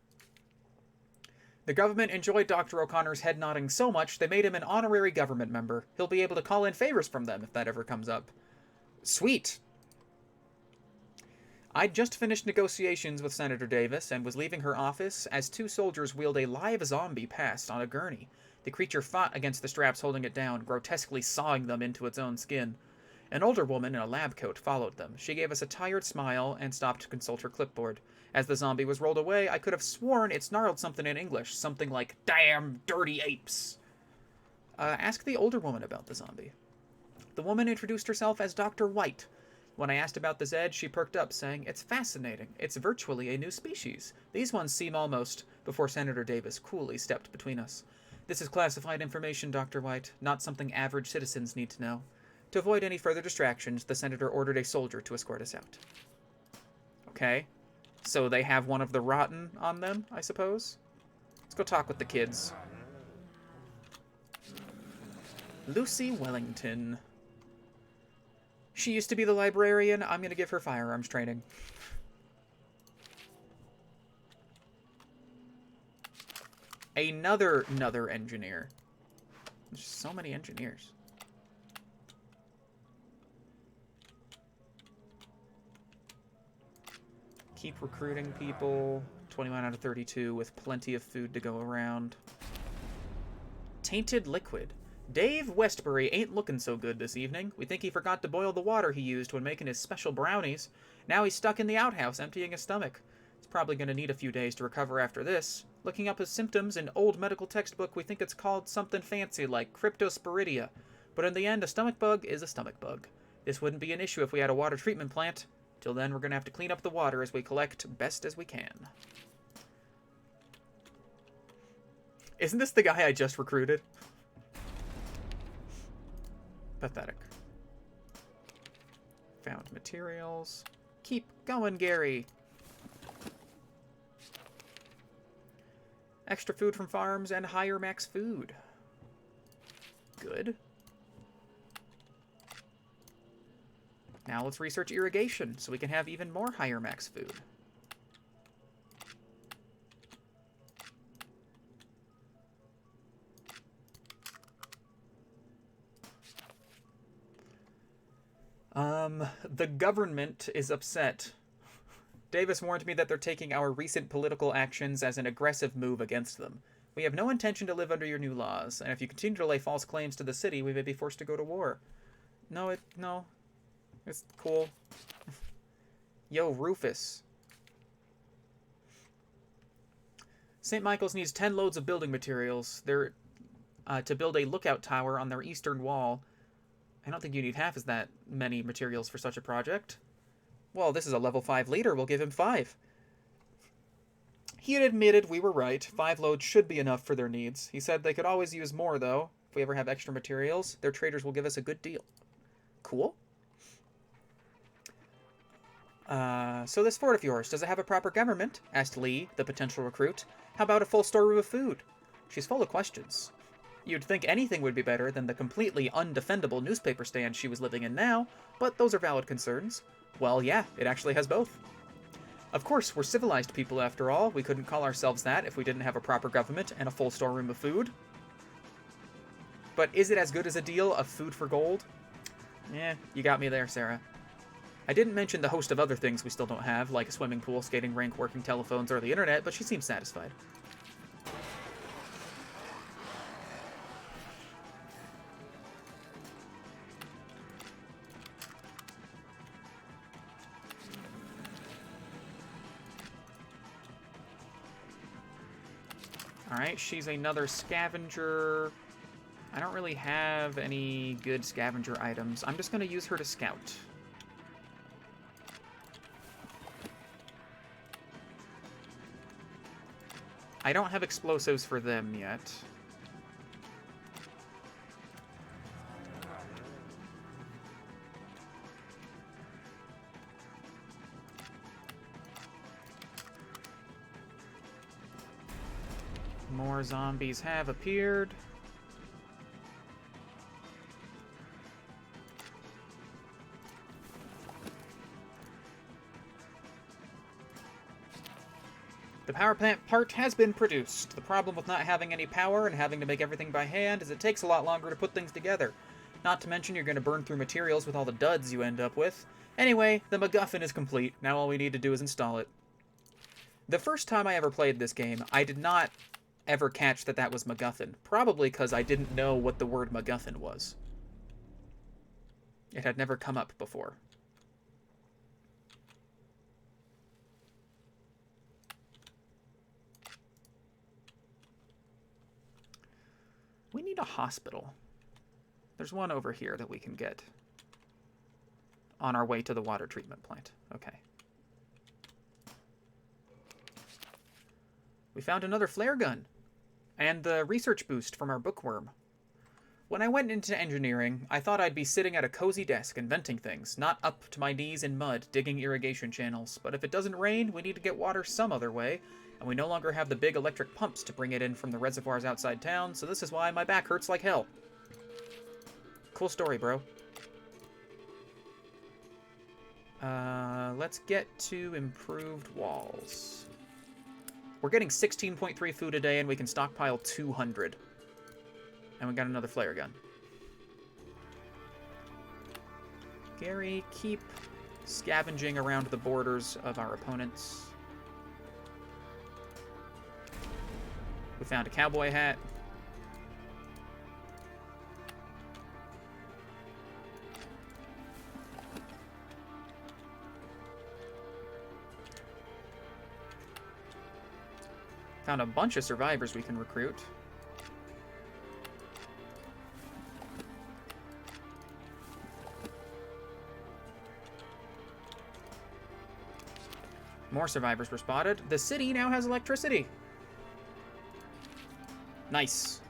The government enjoyed Dr. O'Connor's head nodding so much they made him an honorary government member. He'll be able to call in favors from them if that ever comes up. Sweet. I'd just finished negotiations with Senator Davis and was leaving her office as two soldiers wheeled a live zombie past on a gurney. The creature fought against the straps holding it down, grotesquely sawing them into its own skin. An older woman in a lab coat followed them. She gave us a tired smile and stopped to consult her clipboard. As the zombie was rolled away, I could have sworn it snarled something in English, something like, "Damn dirty apes!" Ask the older woman about the zombie. The woman introduced herself as Dr. White. When I asked about the Zed, she perked up, saying, "It's fascinating. It's virtually a new species. These ones seem almost..." before Senator Davis coolly stepped between us. "This is classified information, Dr. White, not something average citizens need to know." To avoid any further distractions, the senator ordered a soldier to escort us out. Okay. So they have one of the rotten on them, I suppose? Let's go talk with the kids. Lucy Wellington. She used to be the librarian. I'm going to give her firearms training. Another engineer. There's so many engineers. Keep recruiting people. 21 out of 32 with plenty of food to go around. Tainted liquid. Dave Westbury ain't looking so good this evening. We think he forgot to boil the water he used when making his special brownies. Now he's stuck in the outhouse emptying his stomach. He's probably going to need a few days to recover after this. Looking up his symptoms in old medical textbook, we think it's called something fancy like cryptosporidia. But in the end, a stomach bug is a stomach bug. This wouldn't be an issue if we had a water treatment plant. Till then, we're going to have to clean up the water as we collect best as we can. Isn't this the guy I just recruited? Pathetic. Found materials. Keep going, Gary. Extra food from farms and higher max food. Good. Now let's research irrigation so we can have even more higher max food. The government is upset. Davis warned me that they're taking our recent political actions as an aggressive move against them. We have no intention to live under your new laws, and if you continue to lay false claims to the city, we may be forced to go to war. No. It's cool. Yo, Rufus. St. Michael's needs 10 loads of building materials. They're to build a lookout tower on their eastern wall. I don't think you need half as that many materials for such a project. Well, this is a level 5 leader. We'll give him 5. He had admitted we were right. 5 loads should be enough for their needs. He said they could always use more, though. If we ever have extra materials, their traders will give us a good deal. Cool. So this fort of yours, does it have a proper government? Asked Lee, the potential recruit. How about a full storeroom of food? She's full of questions. You'd think anything would be better than the completely undefendable newspaper stand she was living in now, but those are valid concerns. Well, yeah, it actually has both. Of course, we're civilized people after all. We couldn't call ourselves that if we didn't have a proper government and a full storeroom of food. But is it as good as a deal of food for gold? Eh, you got me there, Sarah. I didn't mention the host of other things we still don't have, like a swimming pool, skating rink, working telephones, or the internet, but she seems satisfied. Alright, she's another scavenger. I don't really have any good scavenger items. I'm just going to use her to scout. I don't have explosives for them yet. More zombies have appeared. The power plant part has been produced. The problem with not having any power and having to make everything by hand is it takes a lot longer to put things together. Not to mention you're going to burn through materials with all the duds you end up with. Anyway, the MacGuffin is complete. Now all we need to do is install it. The first time I ever played this game, I did not ever catch that that was MacGuffin. Probably because I didn't know what the word MacGuffin was. It had never come up before. We need a hospital. There's one over here that we can get on our way to the water treatment plant. Okay. We found another flare gun and the research boost from our bookworm. When I went into engineering, I thought I'd be sitting at a cozy desk inventing things, not up to my knees in mud digging irrigation channels. But if it doesn't rain, we need to get water some other way, and we no longer have the big electric pumps to bring it in from the reservoirs outside town, so this is why my back hurts like hell. Cool story, bro. Let's get to improved walls. We're getting 16.3 food a day, and we can stockpile 200. And we got another flare gun. Gary, keep scavenging around the borders of our opponents. We found a cowboy hat. Found a bunch of survivors we can recruit. More survivors were spotted. The city now has electricity. Nice.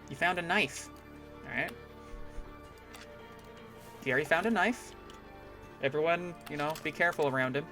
You found a knife. Alright. Gary found a knife. Everyone, you know, be careful around him.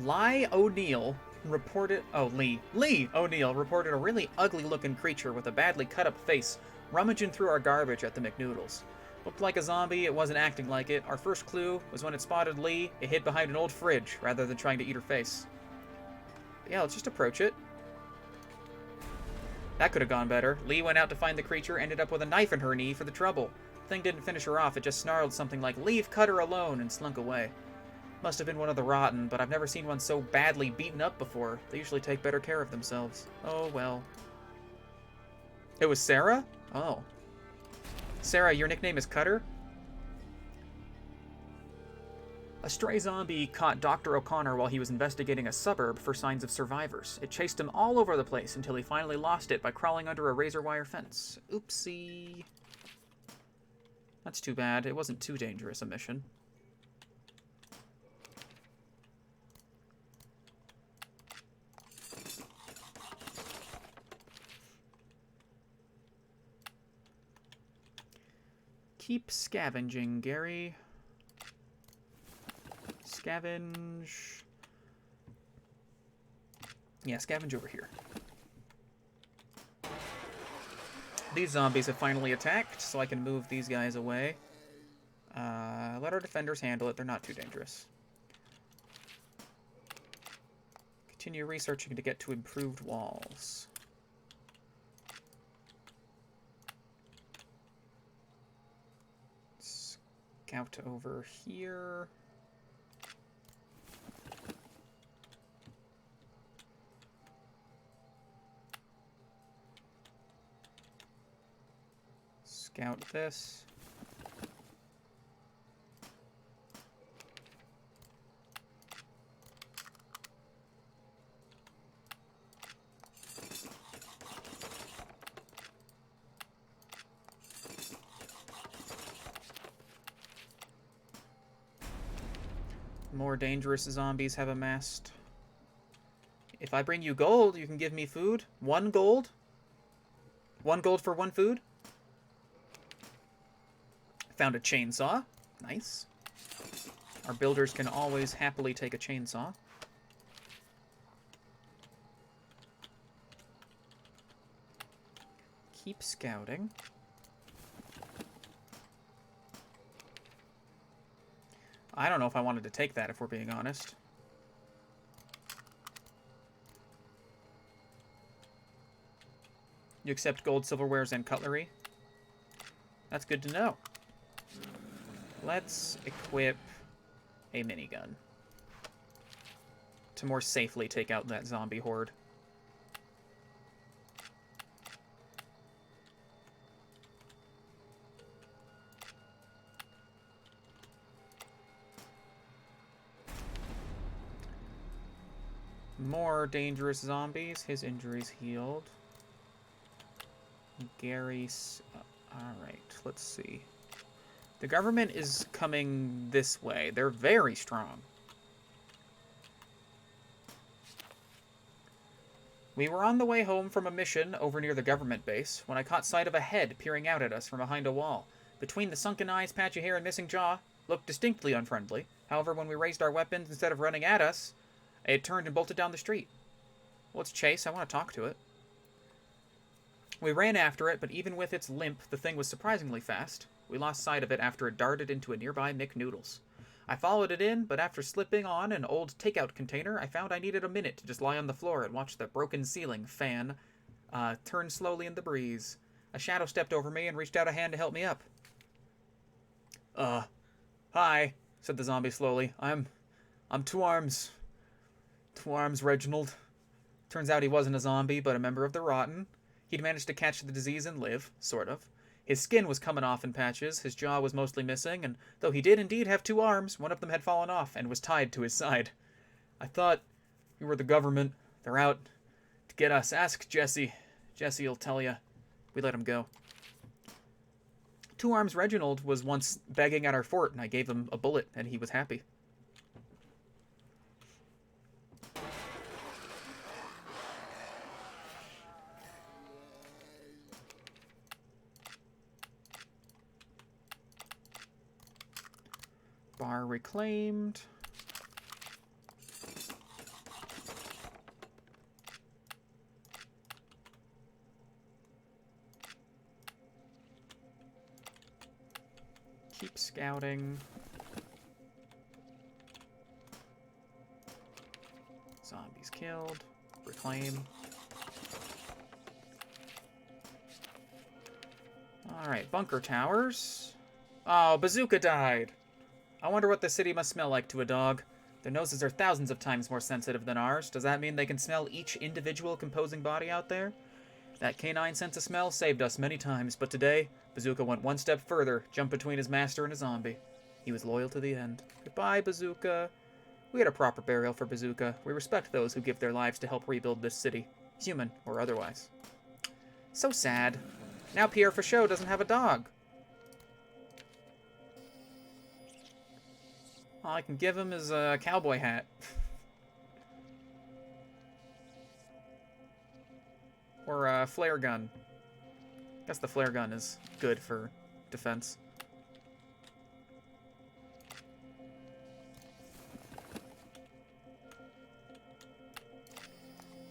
Lee O'Neill reported a really ugly-looking creature with a badly cut-up face rummaging through our garbage at the McNoodles. Looked like a zombie, it wasn't acting like it. Our first clue was when it spotted Lee, it hid behind an old fridge rather than trying to eat her face. But yeah, let's just approach it. That could have gone better. Lee went out to find the creature, ended up with a knife in her knee for the trouble. Thing didn't finish her off, it just snarled something like, "Leave Cutter alone," and slunk away. Must have been one of the rotten, but I've never seen one so badly beaten up before. They usually take better care of themselves. Oh, well. It was Sarah? Oh. Sarah, your nickname is Cutter? A stray zombie caught Dr. O'Connor while he was investigating a suburb for signs of survivors. It chased him all over the place until he finally lost it by crawling under a razor wire fence. Oopsie. That's too bad. It wasn't too dangerous a mission. Keep scavenging, Gary. Scavenge. Yeah, scavenge over here. These zombies have finally attacked, so I can move these guys away. Let our defenders handle it. They're not too dangerous. Continue researching to get to improved walls. Scout over here. Scout this. More dangerous zombies have amassed. If I bring you gold, you can give me food. 1 gold? 1 gold for 1 food? Found a chainsaw. Nice. Our builders can always happily take a chainsaw. Keep scouting. I don't know if I wanted to take that, if we're being honest. You accept gold, silverwares, and cutlery? That's good to know. Let's equip a minigun to more safely take out that zombie horde. More dangerous zombies. His injuries healed. Gary's... Alright, let's see. The government is coming this way. They're very strong. We were on the way home from a mission over near the government base when I caught sight of a head peering out at us from behind a wall. Between the sunken eyes, patchy hair, and missing jaw, looked distinctly unfriendly. However, when we raised our weapons, instead of running at us, it turned and bolted down the street. Let's chase. I want to talk to it. We ran after it, but even with its limp, the thing was surprisingly fast. We lost sight of it after it darted into a nearby McNoodles. I followed it in, but after slipping on an old takeout container, I found I needed a minute to just lie on the floor and watch the broken ceiling fan turn slowly in the breeze. A shadow stepped over me and reached out a hand to help me up. Hi, said the zombie slowly. I'm Two Arms. Two Arms Reginald. Turns out he wasn't a zombie, but a member of the Rotten. He'd managed to catch the disease and live, sort of. His skin was coming off in patches, his jaw was mostly missing, and though he did indeed have 2 arms, one of them had fallen off and was tied to his side. I thought you were the government. They're out to get us. Ask Jesse. Jesse'll tell you. We let him go. 2 Arms Reginald was once begging at our fort, and I gave him a bullet, and he was happy. Bar reclaimed. Keep scouting. Zombies killed. Reclaim. Alright, bunker towers. Oh, Bazooka died. I wonder what the city must smell like to a dog. Their noses are thousands of times more sensitive than ours. Does that mean they can smell each individual composing body out there? That canine sense of smell saved us many times, but today, Bazooka went one step further, jumped between his master and a zombie. He was loyal to the end. Goodbye, Bazooka. We had a proper burial for Bazooka. We respect those who give their lives to help rebuild this city, human or otherwise. So sad. Now Pierre Fichot doesn't have a dog. All I can give him is a cowboy hat. Or a flare gun. Guess the flare gun is good for defense.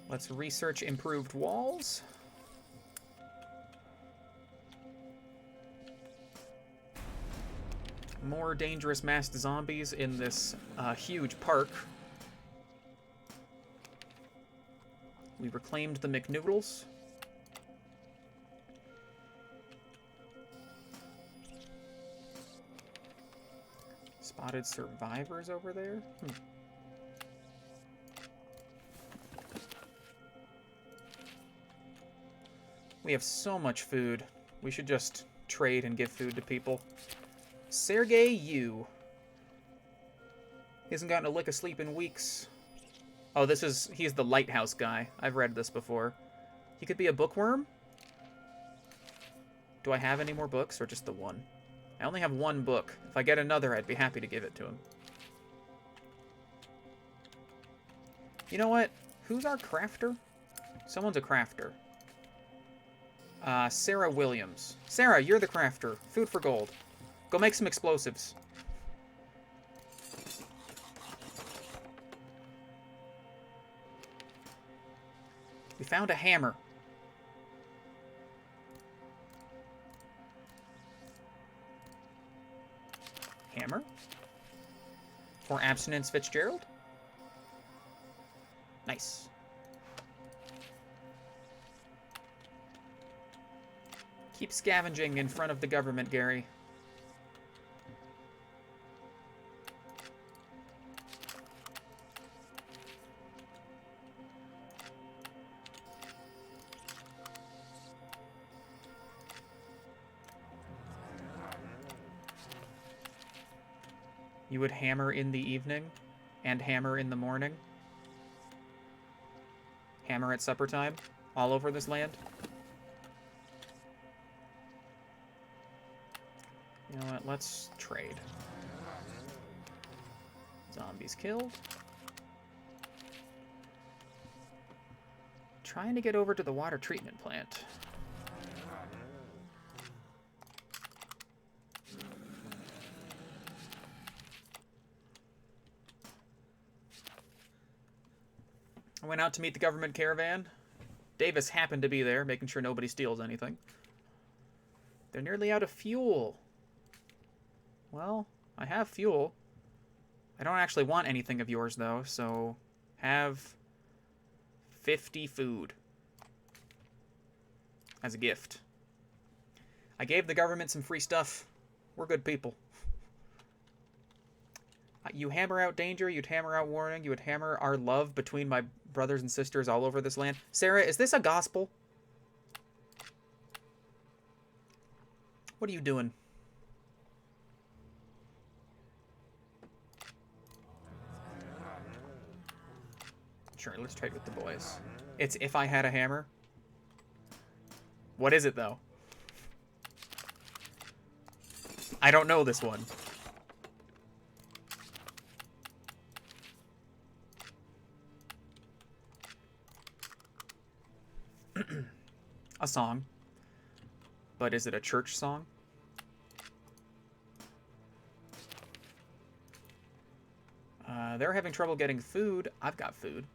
Let's research improved walls. More dangerous masked zombies in this huge park. We reclaimed the McNoodles. Spotted survivors over there? We have so much food. We should just trade and give food to people. Sergey Yu. He hasn't gotten a lick of sleep in weeks. Oh, he's the lighthouse guy. I've read this before. He could be a bookworm? Do I have any more books or just the one? I only have 1 book. If I get another, I'd be happy to give it to him. You know what? Who's our crafter? Someone's a crafter. Sarah Williams. Sarah, you're the crafter. Food for gold. Go make some explosives. We found a hammer. Hammer? For Abstinence Fitzgerald? Nice. Keep scavenging in front of the government, Gary. You would hammer in the evening and hammer in the morning. Hammer at supper time all over this land. You know what? Let's trade. Zombies killed. Trying to get over to the water treatment plant. I went out to meet the government caravan. Davis happened to be there, making sure nobody steals anything. They're nearly out of fuel. Well, I have fuel. I don't actually want anything of yours, though, so have 50 food as a gift. I gave the government some free stuff. We're good people. You hammer out danger, you'd hammer out warning, you would hammer our love between my brothers and sisters all over this land. Sarah, is this a gospel? What are you doing? Sure, let's trade with the boys. It's if I had a hammer. What is it, though? I don't know this one. A song. But is it a church song? They're having trouble getting food. I've got food.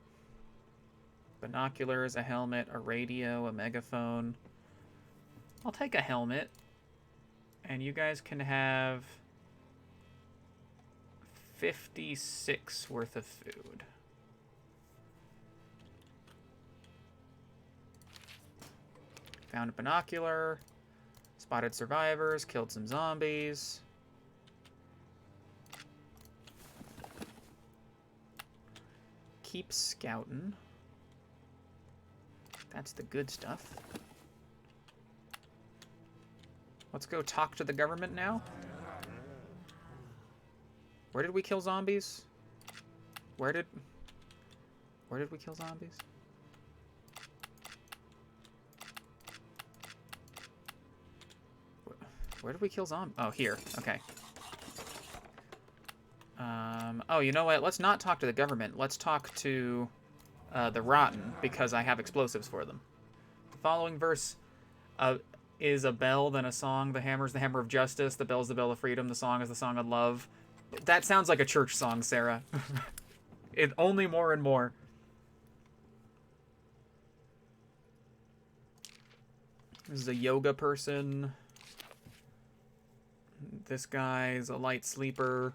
Binoculars, a helmet, a radio, a megaphone. I'll take a helmet. And you guys can have 56 worth of food. Found a binocular. Spotted survivors. Killed some zombies. Keep scouting. That's the good stuff. Let's go talk to the government now. Where did we kill zombies? Where did we kill zombies? Where did we kill zombies? Oh, here. Okay. Oh, you know what? Let's not talk to the government. Let's talk to the Rotten, because I have explosives for them. The following verse is a bell, then a song. The hammer is the hammer of justice. The bell is the bell of freedom. The song is the song of love. That sounds like a church song, Sarah. It only more and more. This is a yoga person. This guy's a light sleeper.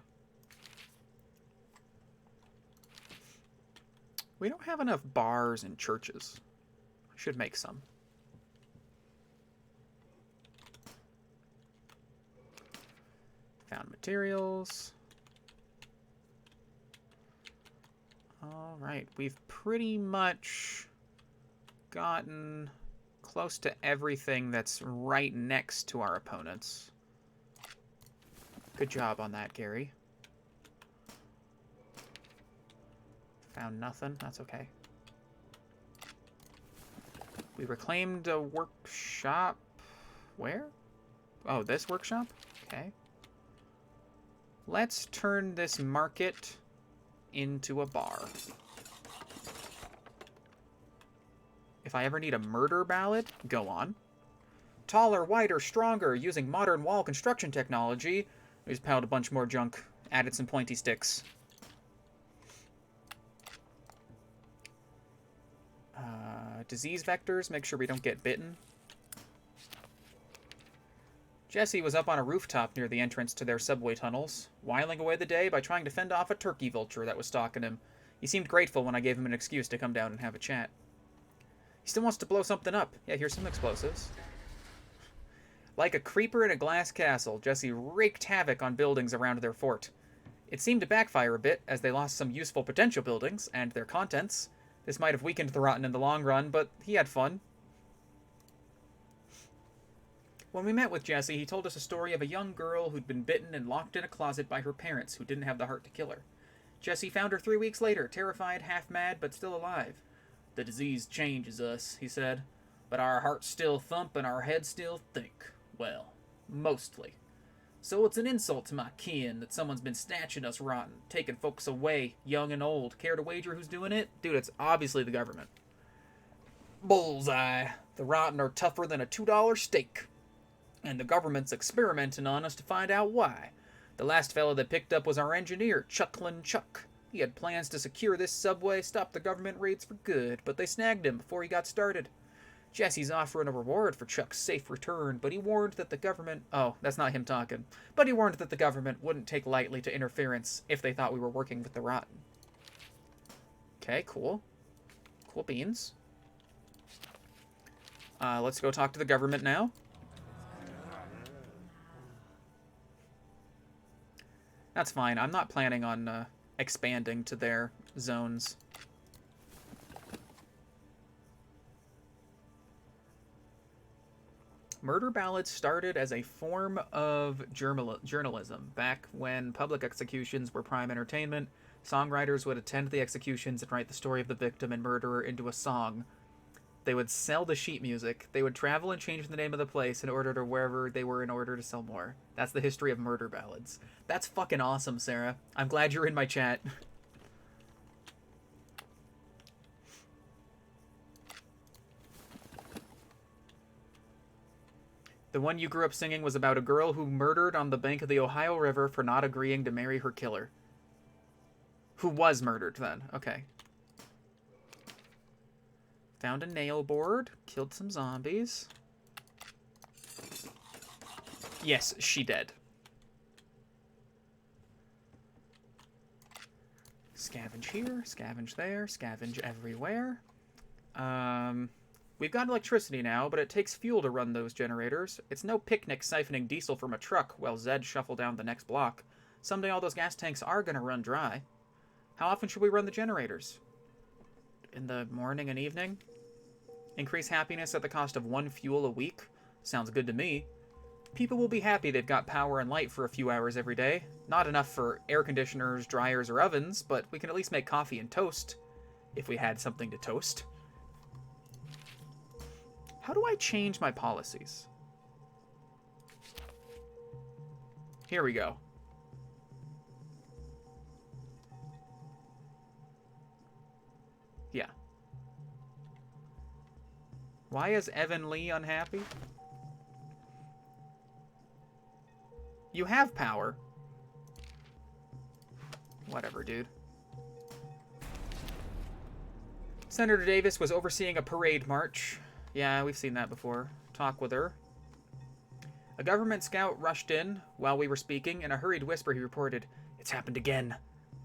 We don't have enough bars and churches. I should make some. Found materials. All right, we've pretty much gotten close to everything that's right next to our opponents. Good job on that, Gary. Found nothing. That's okay. We reclaimed a workshop. Where? Oh, this workshop? Okay. Let's turn this market into a bar. If I ever need a murder ballad, go on. Taller, wider, stronger, using modern wall construction technology. We just piled a bunch more junk. Added some pointy sticks. Disease vectors, make sure we don't get bitten. Jesse was up on a rooftop near the entrance to their subway tunnels, whiling away the day by trying to fend off a turkey vulture that was stalking him. He seemed grateful when I gave him an excuse to come down and have a chat. He still wants to blow something up. Yeah, here's some explosives. Like a creeper in a glass castle, Jesse wreaked havoc on buildings around their fort. It seemed to backfire a bit, as they lost some useful potential buildings, and their contents. This might have weakened the Rotten in the long run, but he had fun. When we met with Jesse, he told us a story of a young girl who'd been bitten and locked in a closet by her parents who didn't have the heart to kill her. Jesse found her 3 weeks later, terrified, half-mad, but still alive. The disease changes us, he said, but our hearts still thump and our heads still think. Well, mostly. So it's an insult to my kin that someone's been snatching us rotten, taking folks away, young and old. Care to wager who's doing it? Dude, it's obviously the government. Bullseye. The rotten are tougher than a $2 steak. And the government's experimenting on us to find out why. The last fellow they picked up was our engineer, Chucklin' Chuck. He had plans to secure this subway, stop the government raids for good, but they snagged him before he got started. Jesse's offering a reward for Chuck's safe return, but he warned that the government... Oh, that's not him talking. But he warned that the government wouldn't take lightly to interference if they thought we were working with the rotten. Okay, cool. Cool beans. Let's go talk to the government now. That's fine. I'm not planning on expanding to their zones. Murder ballads started as a form of journalism. Back when public executions were prime entertainment, songwriters would attend the executions and write the story of the victim and murderer into a song. They would sell the sheet music. They would travel and change the name of the place in order to wherever they were in order to sell more. That's the history of murder ballads. That's fucking awesome, Sarah. I'm glad you're in my chat. The one you grew up singing was about a girl who murdered on the bank of the Ohio River for not agreeing to marry her killer. Who was murdered then. Okay. Found a nail board. Killed some zombies. Yes, she dead. Scavenge here, scavenge there, scavenge everywhere. We've got electricity now, but it takes fuel to run those generators. It's no picnic siphoning diesel from a truck while Zed shuffle down the next block. Someday all those gas tanks are gonna run dry. How often should we run the generators? In the morning and evening? Increase happiness at the cost of 1 fuel a week? Sounds good to me. People will be happy they've got power and light for a few hours every day. Not enough for air conditioners, dryers, or ovens, but we can at least make coffee and toast. If we had something to toast. How do I change my policies? Here we go. Yeah. Why is Evan Lee unhappy? You have power. Whatever, dude. Senator Davis was overseeing a parade march. Yeah, we've seen that before. Talk with her. A government scout rushed in while we were speaking. In a hurried whisper, he reported, "It's happened again.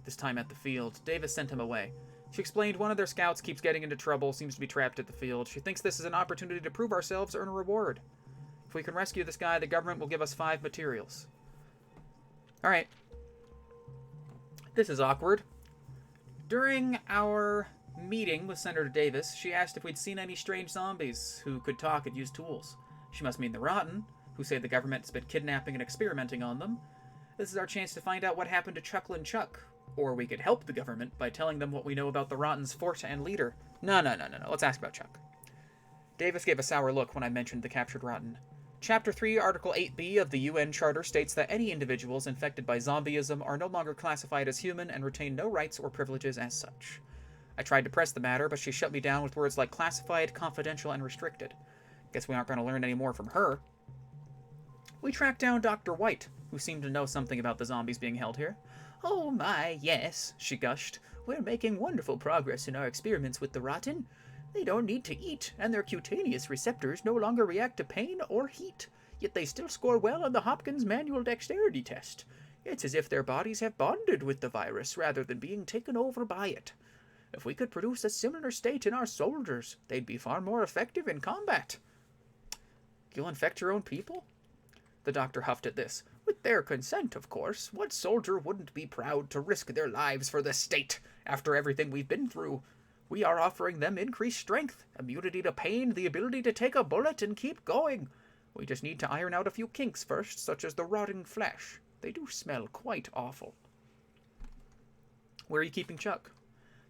This time at the field." Davis sent him away. She explained one of their scouts keeps getting into trouble, seems to be trapped at the field. She thinks this is an opportunity to prove ourselves, earn a reward. If we can rescue this guy, the government will give us 5 materials. Alright. This is awkward. During our meeting with Senator Davis, she asked if we'd seen any strange zombies who could talk and use tools. She must mean the Rotten, who say the government's been kidnapping and experimenting on them. This is our chance to find out what happened to Chucklin' Chuck. Or we could help the government by telling them what we know about the Rotten's fort and leader. No. Let's ask about Chuck. Davis gave a sour look when I mentioned the captured Rotten. Chapter 3, Article 8b of the UN Charter states that any individuals infected by zombieism are no longer classified as human and retain no rights or privileges as such. I tried to press the matter, but she shut me down with words like classified, confidential, and restricted. Guess we aren't going to learn any more from her. We tracked down Dr. White, who seemed to know something about the zombies being held here. Oh my, yes, she gushed. We're making wonderful progress in our experiments with the rotten. They don't need to eat, and their cutaneous receptors no longer react to pain or heat, yet they still score well on the Hopkins manual dexterity test. It's as if their bodies have bonded with the virus rather than being taken over by it. If we could produce a similar state in our soldiers, they'd be far more effective in combat. You'll infect your own people? The doctor huffed at this. With their consent, of course. What soldier wouldn't be proud to risk their lives for the state after everything we've been through? We are offering them increased strength, immunity to pain, the ability to take a bullet and keep going. We just need to iron out a few kinks first, such as the rotting flesh. They do smell quite awful. Where are you keeping Chuck?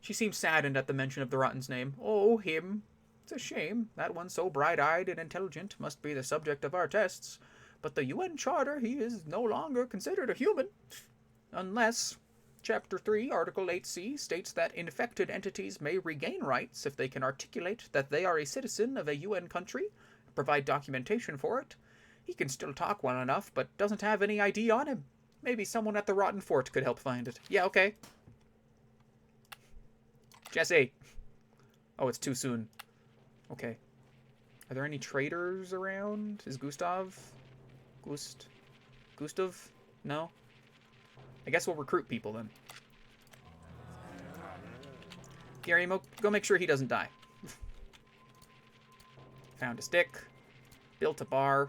She seemed saddened at the mention of the Rotten's name. Oh, him. It's a shame. That one so bright-eyed and intelligent must be the subject of our tests. But the UN Charter, he is no longer considered a human. Unless Chapter 3, Article 8c states that infected entities may regain rights if they can articulate that they are a citizen of a UN country, provide documentation for it. He can still talk well enough, but doesn't have any ID on him. Maybe someone at the Rotten Fort could help find it. Yeah, okay. Jesse. Oh, it's too soon. Okay. Are there any traders around? Is Gustav? Gustav? No? I guess we'll recruit people then. Gary, go make sure he doesn't die. Found a stick. Built a bar.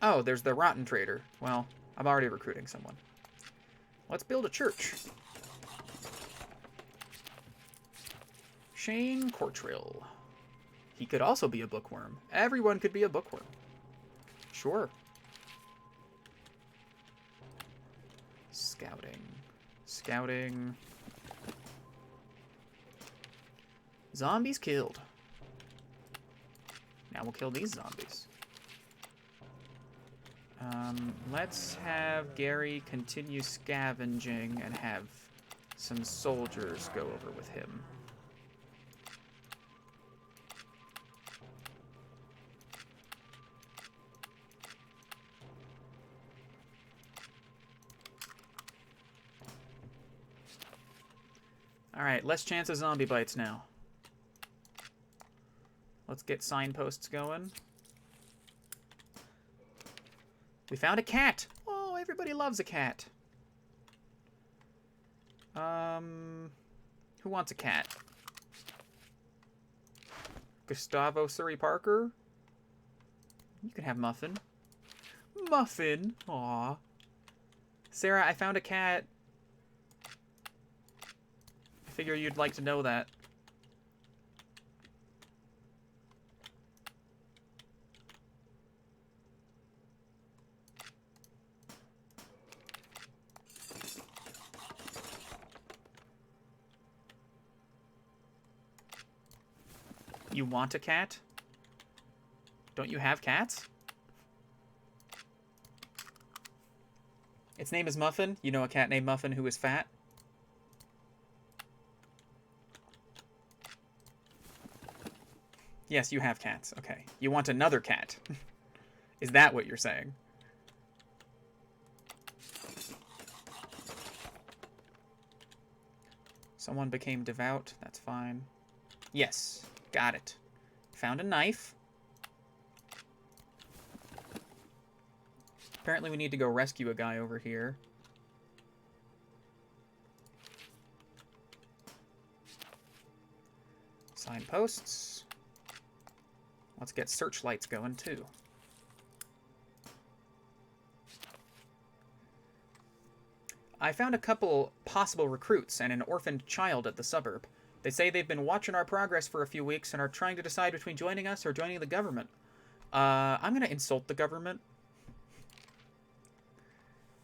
Oh, there's the rotten trader. Well, I'm already recruiting someone. Let's build a church. Shane Cortrill. He could also be a bookworm. Everyone could be a bookworm. Sure. Scouting. Scouting. Zombies killed. Now we'll kill these zombies. Let's have Gary continue scavenging and have some soldiers go over with him. Alright, less chance of zombie bites now. Let's get signposts going. We found a cat! Oh, everybody loves a cat. Who wants a cat? Gustavo Surrey Parker? You can have Muffin. Muffin! Aw. Sarah, I found a cat. I figure you'd like to know that. You want a cat? Don't you have cats? Its name is Muffin. You know a cat named Muffin who is fat? Yes, you have cats. Okay. You want another cat. Is that what you're saying? Someone became devout. That's fine. Yes. Got it. Found a knife. Apparently we need to go rescue a guy over here. Signposts. Let's get searchlights going too. I found a couple possible recruits and an orphaned child at the suburb. They say they've been watching our progress for a few weeks and are trying to decide between joining us or joining the government. I'm gonna insult the government.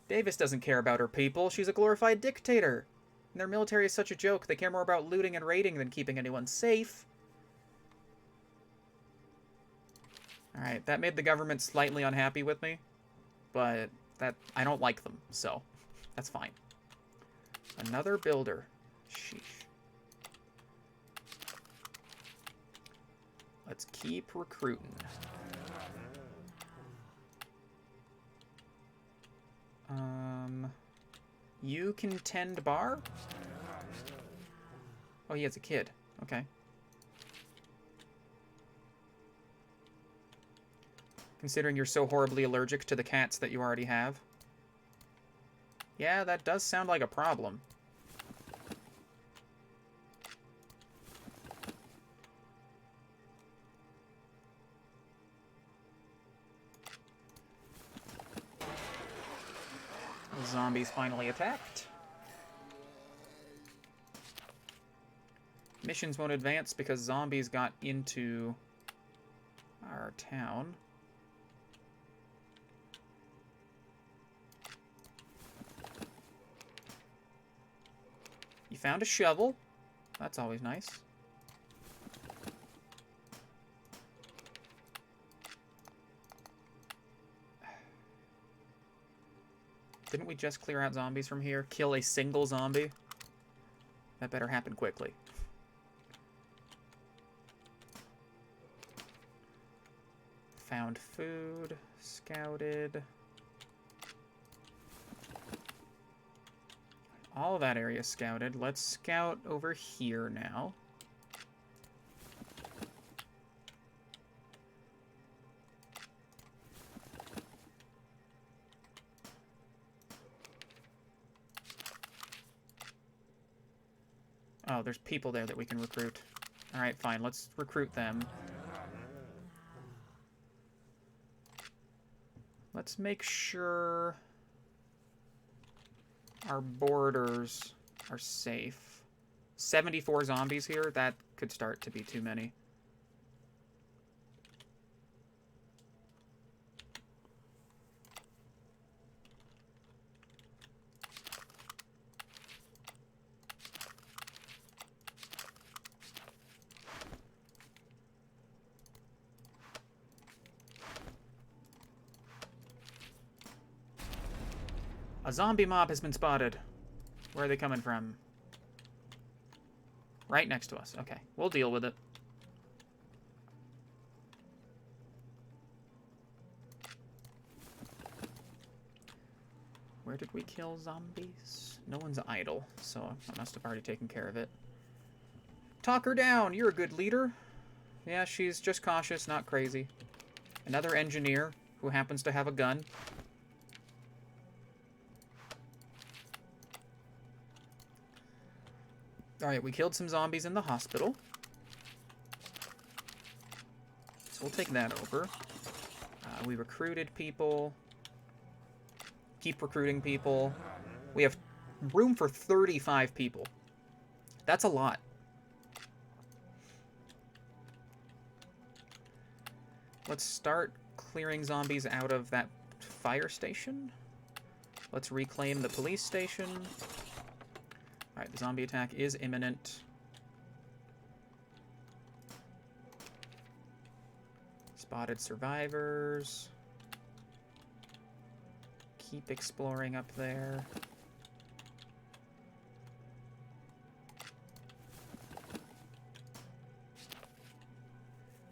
Davis doesn't care about her people. She's a glorified dictator. And their military is such a joke. They care more about looting and raiding than keeping anyone safe. Alright, that made the government slightly unhappy with me. But I don't like them, so that's fine. Another builder. Sheesh. Let's keep recruiting. You can tend bar? Oh, he has a kid. Okay. Considering you're so horribly allergic to the cats that you already have. Yeah, that does sound like a problem. Zombies finally attacked. Missions won't advance because zombies got into our town. You found a shovel. That's always nice. Didn't we just clear out zombies from here? Kill a single zombie? That better happen quickly. Found food. Scouted. All of that area scouted. Let's scout over here now. Oh, there's people there that we can recruit. Alright, fine. Let's recruit them. Let's make sure our borders are safe. 74 zombies here? That could start to be too many. A zombie mob has been spotted. Where are they coming from? Right next to us. Okay, we'll deal with it. Where did we kill zombies? No one's idle, so I must have already taken care of it. Talk her down. You're a good leader. Yeah, she's just cautious, not crazy. Another engineer who happens to have a gun. Alright, we killed some zombies in the hospital. So we'll take that over. We recruited people. Keep recruiting people. We have room for 35 people. That's a lot. Let's start clearing zombies out of that fire station. Let's reclaim the police station. Alright, the zombie attack is imminent. Spotted survivors. Keep exploring up there.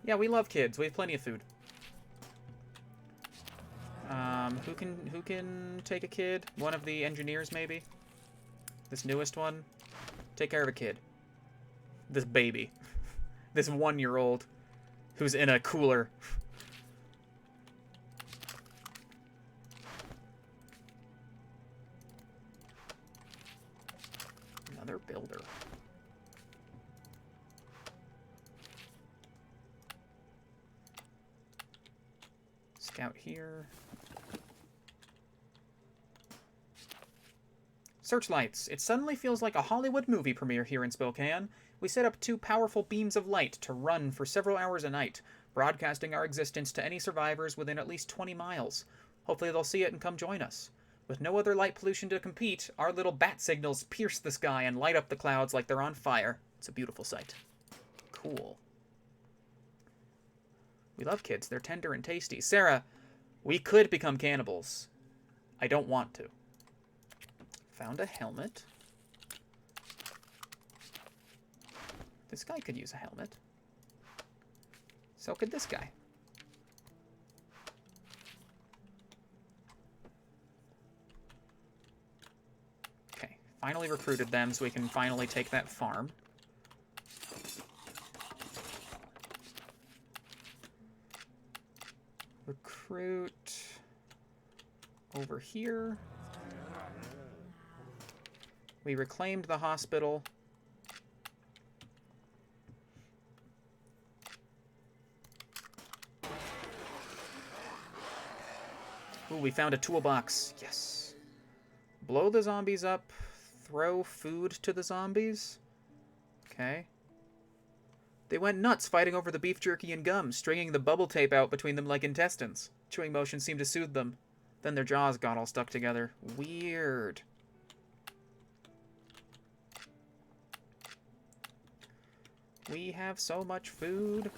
Yeah, we love kids. We have plenty of food. Who can take a kid? One of the engineers, maybe? This newest one? Take care of a kid. This baby. This 1-year-old who's in a cooler. Another builder. Scout here. Searchlights. It suddenly feels like a Hollywood movie premiere here in Spokane. We set up 2 powerful beams of light to run for several hours a night, broadcasting our existence to any survivors within at least 20 miles. Hopefully they'll see it and come join us. With no other light pollution to compete, our little bat signals pierce the sky and light up the clouds like they're on fire. It's a beautiful sight. Cool. We love kids. They're tender and tasty. Sarah, we could become cannibals. I don't want to. Found a helmet. This guy could use a helmet. So could this guy. Okay, finally recruited them so we can finally take that farm. Recruit over here. We reclaimed the hospital. Ooh, we found a toolbox. Yes. Blow the zombies up. Throw food to the zombies. Okay. They went nuts fighting over the beef jerky and gum, stringing the bubble tape out between them like intestines. Chewing motion seemed to soothe them. Then their jaws got all stuck together. Weird. We have so much food.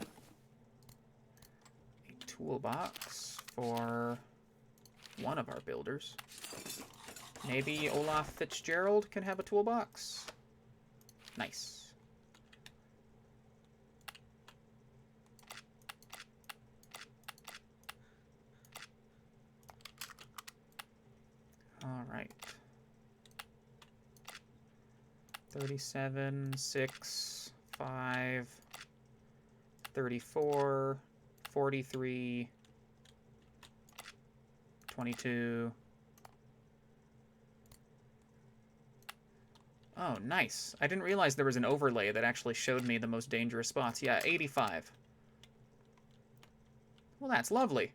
A toolbox for one of our builders. Maybe Olaf Fitzgerald can have a toolbox. Nice. All right. 37, 6, 5, 34, 43, 22. Oh, nice. I didn't realize there was an overlay that actually showed me the most dangerous spots. Yeah, 85. Well, that's lovely.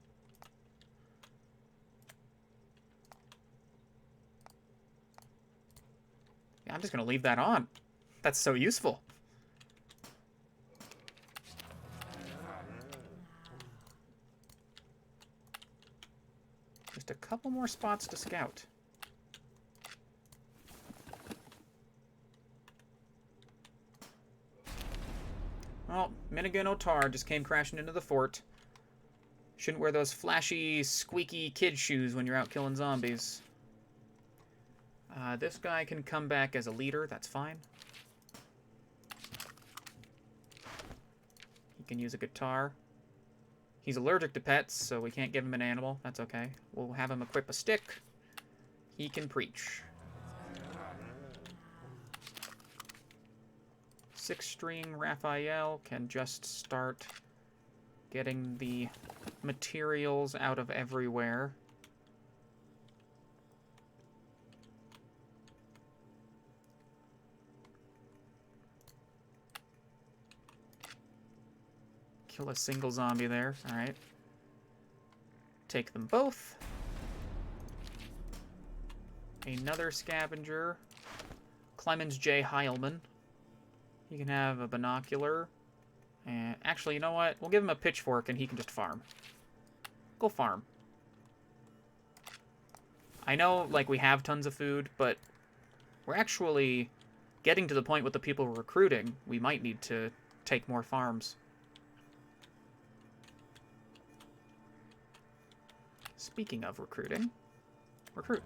Yeah, I'm just going to leave that on. That's so useful. Just a couple more spots to scout. Well, Minigun Otar just came crashing into the fort. Shouldn't wear those flashy, squeaky kid shoes when you're out killing zombies. This guy can come back as a leader, that's fine. He can use a guitar. He's allergic to pets, so we can't give him an animal. That's okay. We'll have him equip a stick. He can preach. 6-string Raphael can just start getting the materials out of everywhere. Kill a single zombie there. Alright. Take them both. Another scavenger. Clemens J. Heilman. He can have a binocular. And actually, you know what? We'll give him a pitchfork and he can just farm. Go farm. I know, like, we have tons of food, but we're actually getting to the point with the people we're recruiting. We might need to take more farms. Speaking of recruiting, recruit.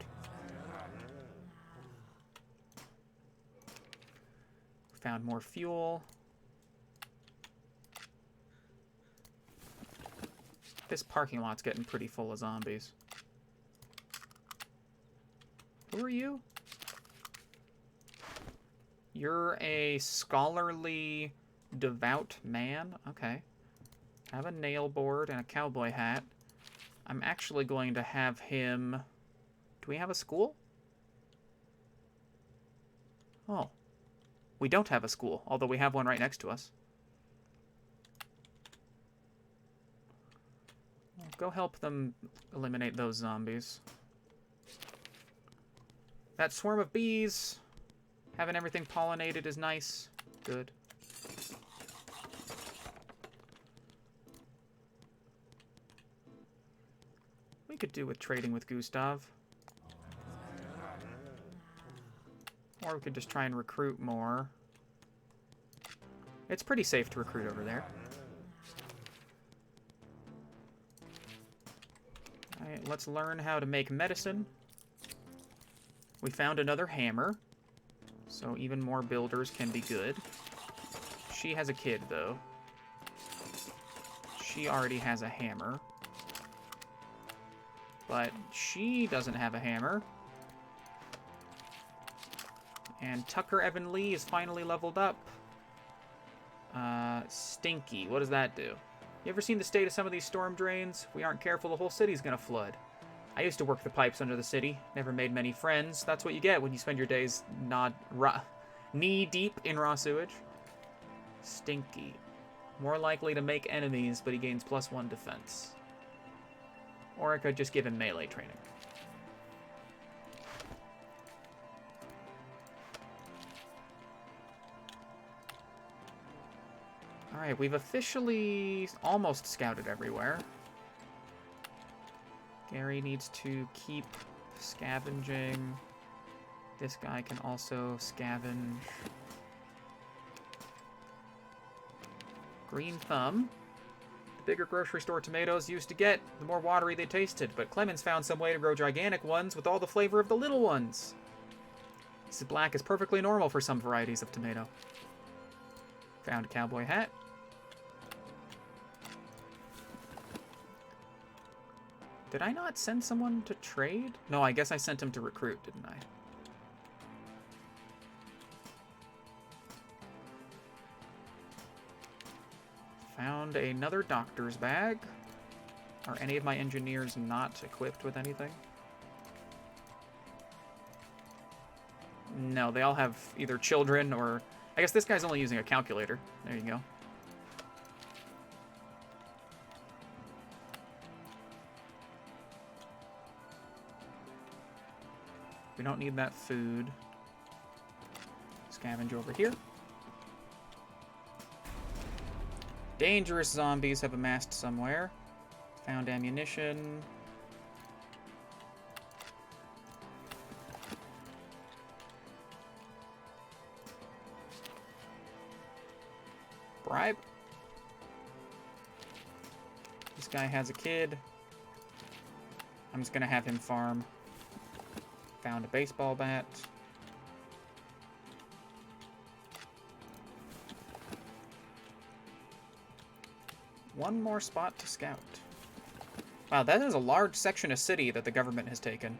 Found more fuel. This parking lot's getting pretty full of zombies. Who are you? You're a scholarly, devout man? Okay. Have a nail board and a cowboy hat. I'm actually going to have him... Do we have a school? Oh. We don't have a school, although we have one right next to us. Well, go help them eliminate those zombies. That swarm of bees, having everything pollinated is nice. Good. We could do with trading with Gustav. Or we could just try and recruit more. It's pretty safe to recruit over there. Alright, let's learn how to make medicine. We found another hammer, so even more builders can be good. She has a kid, though. She already has a hammer. But she doesn't have a hammer. And Tucker Evan Lee is finally leveled up. Stinky. What does that do? You ever seen the state of some of these storm drains? If we aren't careful, the whole city's gonna flood. I used to work the pipes under the city. Never made many friends. That's what you get when you spend your days knee-deep in raw sewage. Stinky. More likely to make enemies, but he gains +1 defense. Or I could just give him melee training. Alright, we've officially almost scouted everywhere. Gary needs to keep scavenging. This guy can also scavenge. Green Thumb. The bigger grocery store tomatoes used to get, the more watery they tasted, but Clemens found some way to grow gigantic ones with all the flavor of the little ones. This black is perfectly normal for some varieties of tomato. Found a cowboy hat. Did I not send someone to trade? No, I guess I sent him to recruit, didn't I? Found another doctor's bag. Are any of my engineers not equipped with anything? No, they all have either children or... I guess this guy's only using a calculator. There you go. We don't need that food. Scavenge over here. Dangerous zombies have amassed somewhere. Found ammunition. Bribe. This guy has a kid. I'm just gonna have him farm. Found a baseball bat. One more spot to scout. Wow, that is a large section of city that the government has taken.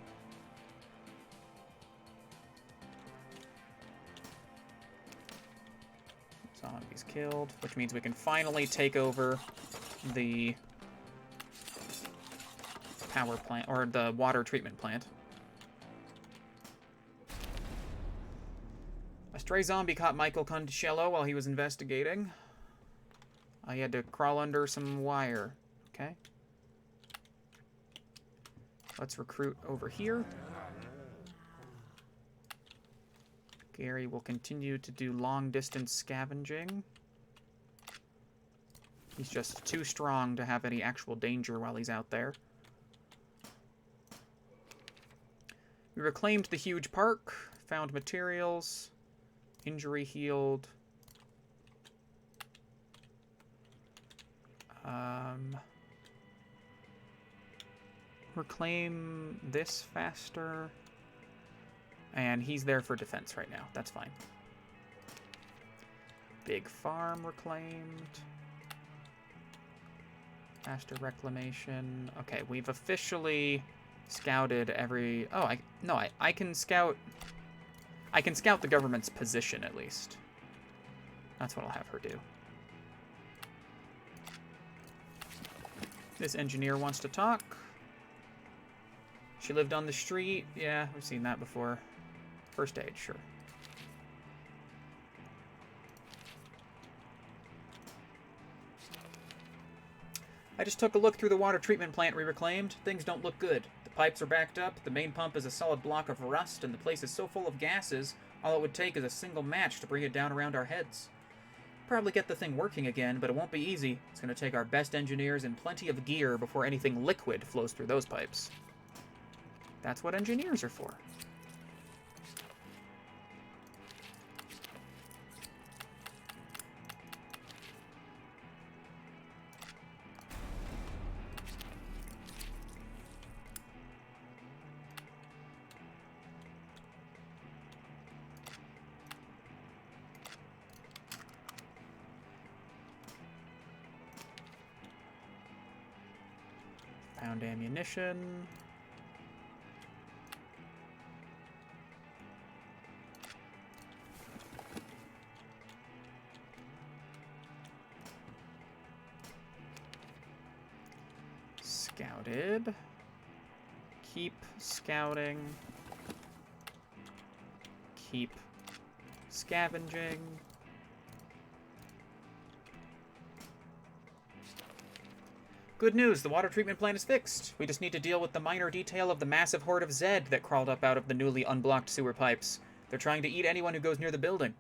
Zombies killed, which means we can finally take over the power plant, or the water treatment plant. A stray zombie caught Michael Condicello while he was investigating. He had to crawl under some wire. Okay. Let's recruit over here. Gary will continue to do long-distance scavenging. He's just too strong to have any actual danger while he's out there. We reclaimed the huge park, found materials, injury healed. Reclaim this faster. And he's there for defense right now. That's fine. Big farm reclaimed. Faster reclamation. Okay, we've officially scouted every... Oh, I can scout... I can scout the government's position, at least. That's what I'll have her do. This engineer wants to talk. She lived on the street. Yeah, we've seen that before. First aid, sure. I just took a look through the water treatment plant we reclaimed. Things don't look good. The pipes are backed up, the main pump is a solid block of rust, and the place is so full of gases, all it would take is a single match to bring it down around our heads. Probably get the thing working again, but it won't be easy. It's going to take our best engineers and plenty of gear before anything liquid flows through those pipes. That's what engineers are for. Found ammunition. Scouted. Keep scouting. Keep scavenging. Good news, the water treatment plant is fixed. We just need to deal with the minor detail of the massive horde of Zed that crawled up out of the newly unblocked sewer pipes. They're trying to eat anyone who goes near the building.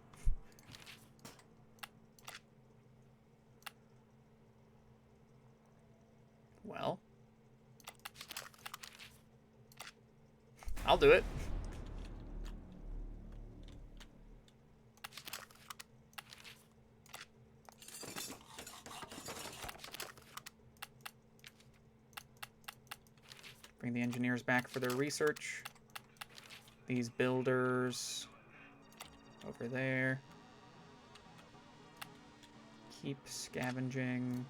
Well, I'll do it. Bring the engineers back for their research. These builders over there. Keep scavenging.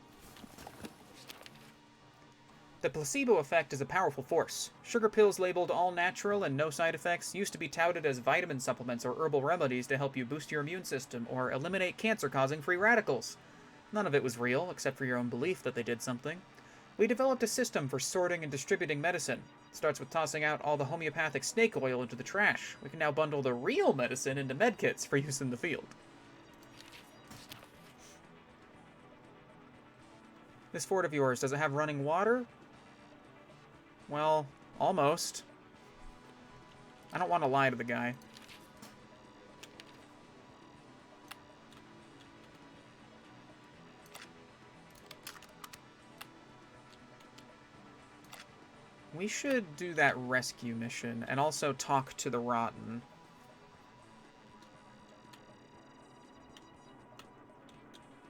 The placebo effect is a powerful force. Sugar pills labeled all natural and no side effects used to be touted as vitamin supplements or herbal remedies to help you boost your immune system or eliminate cancer-causing free radicals. None of it was real, except for your own belief that they did something. We developed a system for sorting and distributing medicine. It starts with tossing out all the homeopathic snake oil into the trash. We can now bundle the real medicine into medkits for use in the field. This fort of yours, does it have running water? Well, almost. I don't want to lie to the guy. We should do that rescue mission and also talk to the Rotten.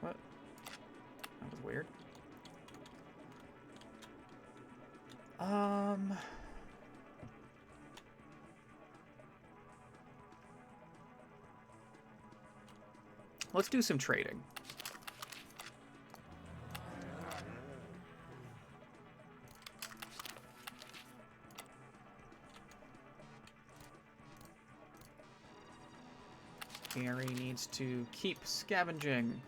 What? That was weird. Let's do some trading. Gary needs to keep scavenging.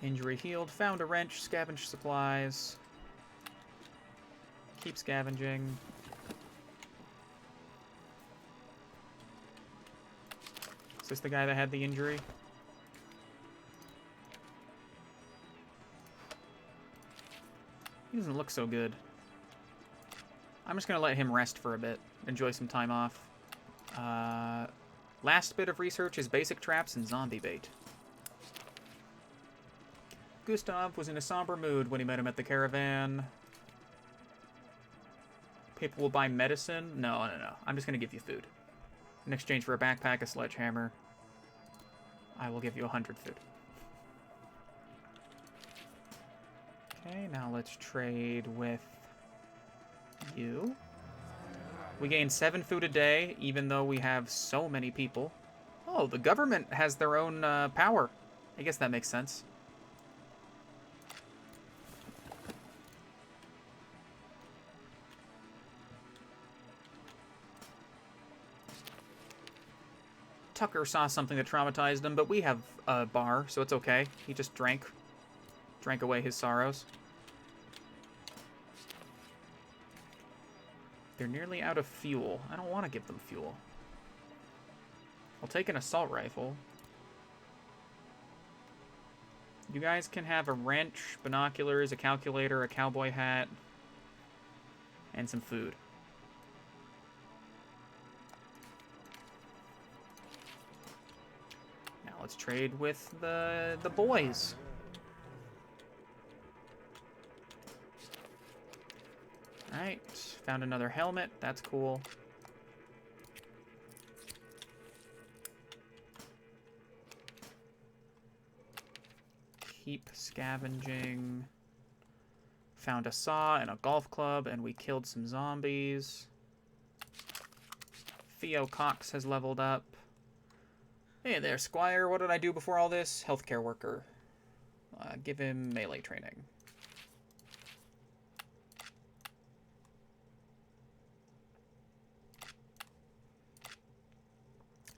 Injury healed. Found a wrench. Scavenge supplies. Keep scavenging. Is this the guy that had the injury? He doesn't look so good. I'm just going to let him rest for a bit. Enjoy some time off. Last bit of research is basic traps and zombie bait. Gustav was in a somber mood when he met him at the caravan. People will buy medicine? No. I'm just going to give you food. In exchange for a backpack, a sledgehammer, I will give you 100 food. Okay, now let's trade with you. We gain 7 food a day, even though we have so many people. Oh, the government has their own power. I guess that makes sense. Tucker saw something that traumatized him, but we have a bar, so it's okay. He just drank away his sorrows. They're nearly out of fuel. I don't want to give them fuel. I'll take an assault rifle. You guys can have a wrench, binoculars, a calculator, a cowboy hat, and some food. Now let's trade with the boys. Alright, found another helmet. That's cool. Keep scavenging. Found a saw and a golf club, and we killed some zombies. Theo Cox has leveled up. Hey there, Squire. What did I do before all this? Healthcare worker. Give him melee training.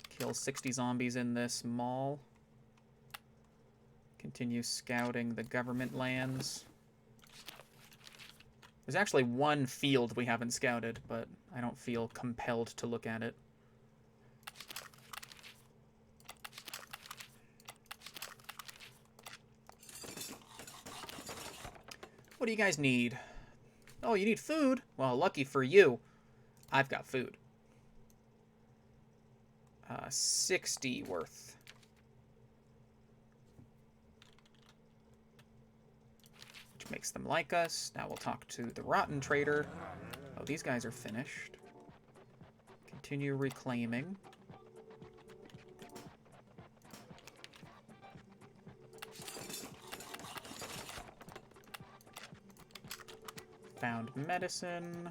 Kill 60 zombies in this mall. Continue scouting the government lands. There's actually one field we haven't scouted, but I don't feel compelled to look at it. What do you guys need? Oh, you need food? Well, lucky for you, I've got food. 60 worth. Which makes them like us. Now we'll talk to the rotten trader. Oh, these guys are finished. Continue reclaiming. Found medicine.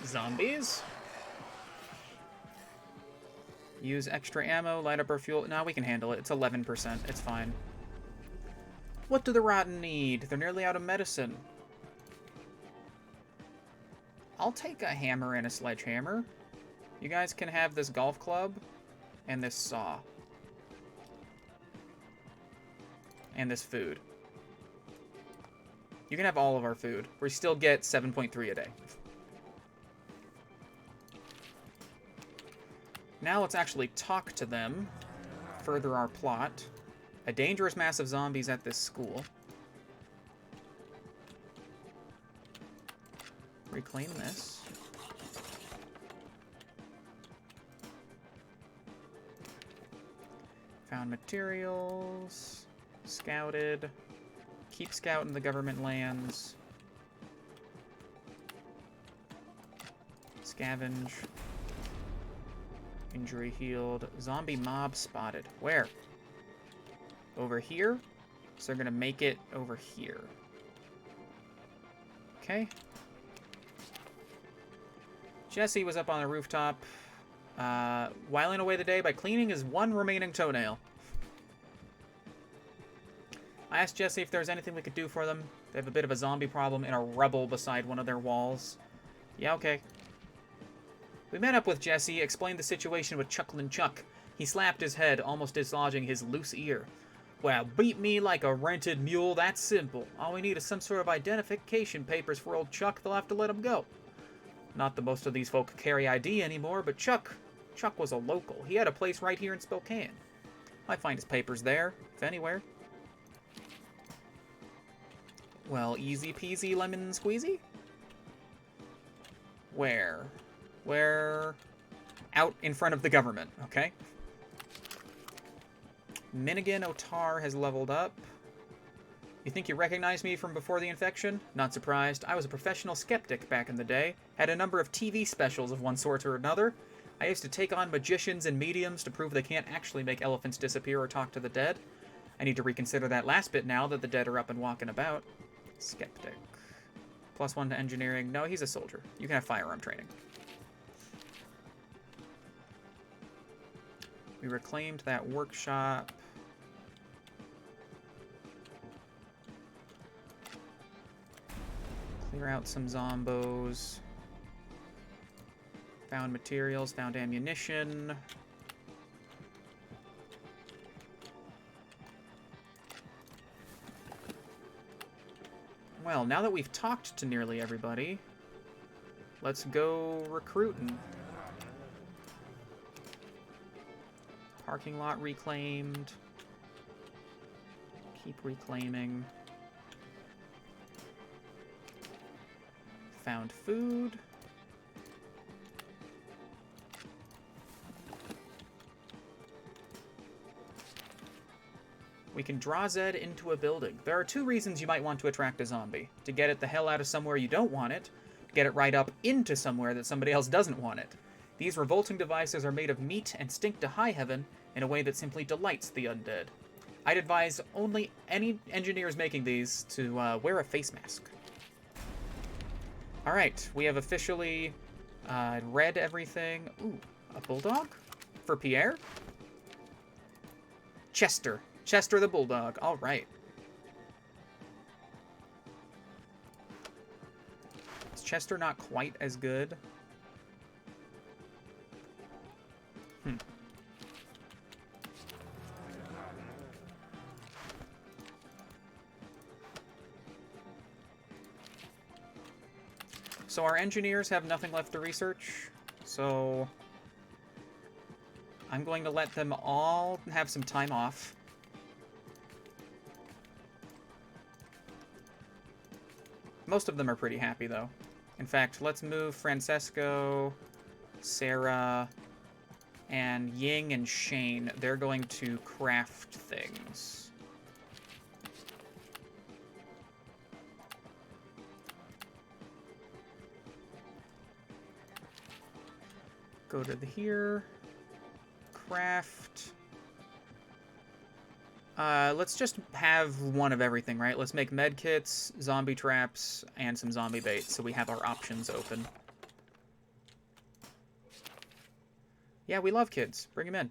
Zombies. Use extra ammo, light up our fuel. No, we can handle it. It's 11%. It's fine. What do the rotten need? They're nearly out of medicine. I'll take a hammer and a sledgehammer. You guys can have this golf club and this saw. And this food. You can have all of our food. We still get 7.3 a day. Now let's actually talk to them. Further our plot. A dangerous mass of zombies at this school. Reclaim this. Found materials. Scouted. Keep scouting the government lands. Scavenge. Injury healed. Zombie mob spotted. Where? Over here? So they're gonna make it over here. Okay. Jesse was up on the rooftop, whiling away the day by cleaning his one remaining toenail. I asked Jesse if there's anything we could do for them. They have a bit of a zombie problem in a rubble beside one of their walls. Yeah, okay. We met up with Jesse, explained the situation with Chucklin' Chuck. He slapped his head, almost dislodging his loose ear. Well, beat me like a rented mule, that's simple. All we need is some sort of identification papers for old Chuck. They'll have to let him go. Not that most of these folk carry ID anymore, but Chuck was a local. He had a place right here in Spokane. Might find his papers there, if anywhere. Well, easy peasy lemon squeezy? Where? Out in front of the government, okay? Minigan Otar has leveled up. You think you recognize me from before the infection? Not surprised. I was a professional skeptic back in the day. Had a number of TV specials of one sort or another. I used to take on magicians and mediums to prove they can't actually make elephants disappear or talk to the dead. I need to reconsider that last bit now that the dead are up and walking about. Skeptic. +1 to engineering. No, he's a soldier. You can have firearm training. We reclaimed that workshop. Clear out some zombos. Found materials, found ammunition. Well, now that we've talked to nearly everybody, let's go recruiting. Parking lot reclaimed. Keep reclaiming. Found food. We can draw Zed into a building. There are 2 reasons you might want to attract a zombie. To get it the hell out of somewhere you don't want it, to get it right up into somewhere that somebody else doesn't want it. These revolting devices are made of meat and stink to high heaven in a way that simply delights the undead. I'd advise only any engineers making these to wear a face mask. Alright, we have officially read everything. Ooh, A bulldog? For Pierre? Chester. Chester the bulldog. All right. Is Chester not quite as good? So our engineers have nothing left to research, so I'm going to let them all have some time off. Most of them are pretty happy, though. In fact, let's move Francesco, Sarah, and Ying and Shane. They're going to craft things. Go to the here. Craft. Let's just have one of everything, right? Let's make med kits, zombie traps, and some zombie bait, so we have our options open. Yeah, we love kids. Bring them in.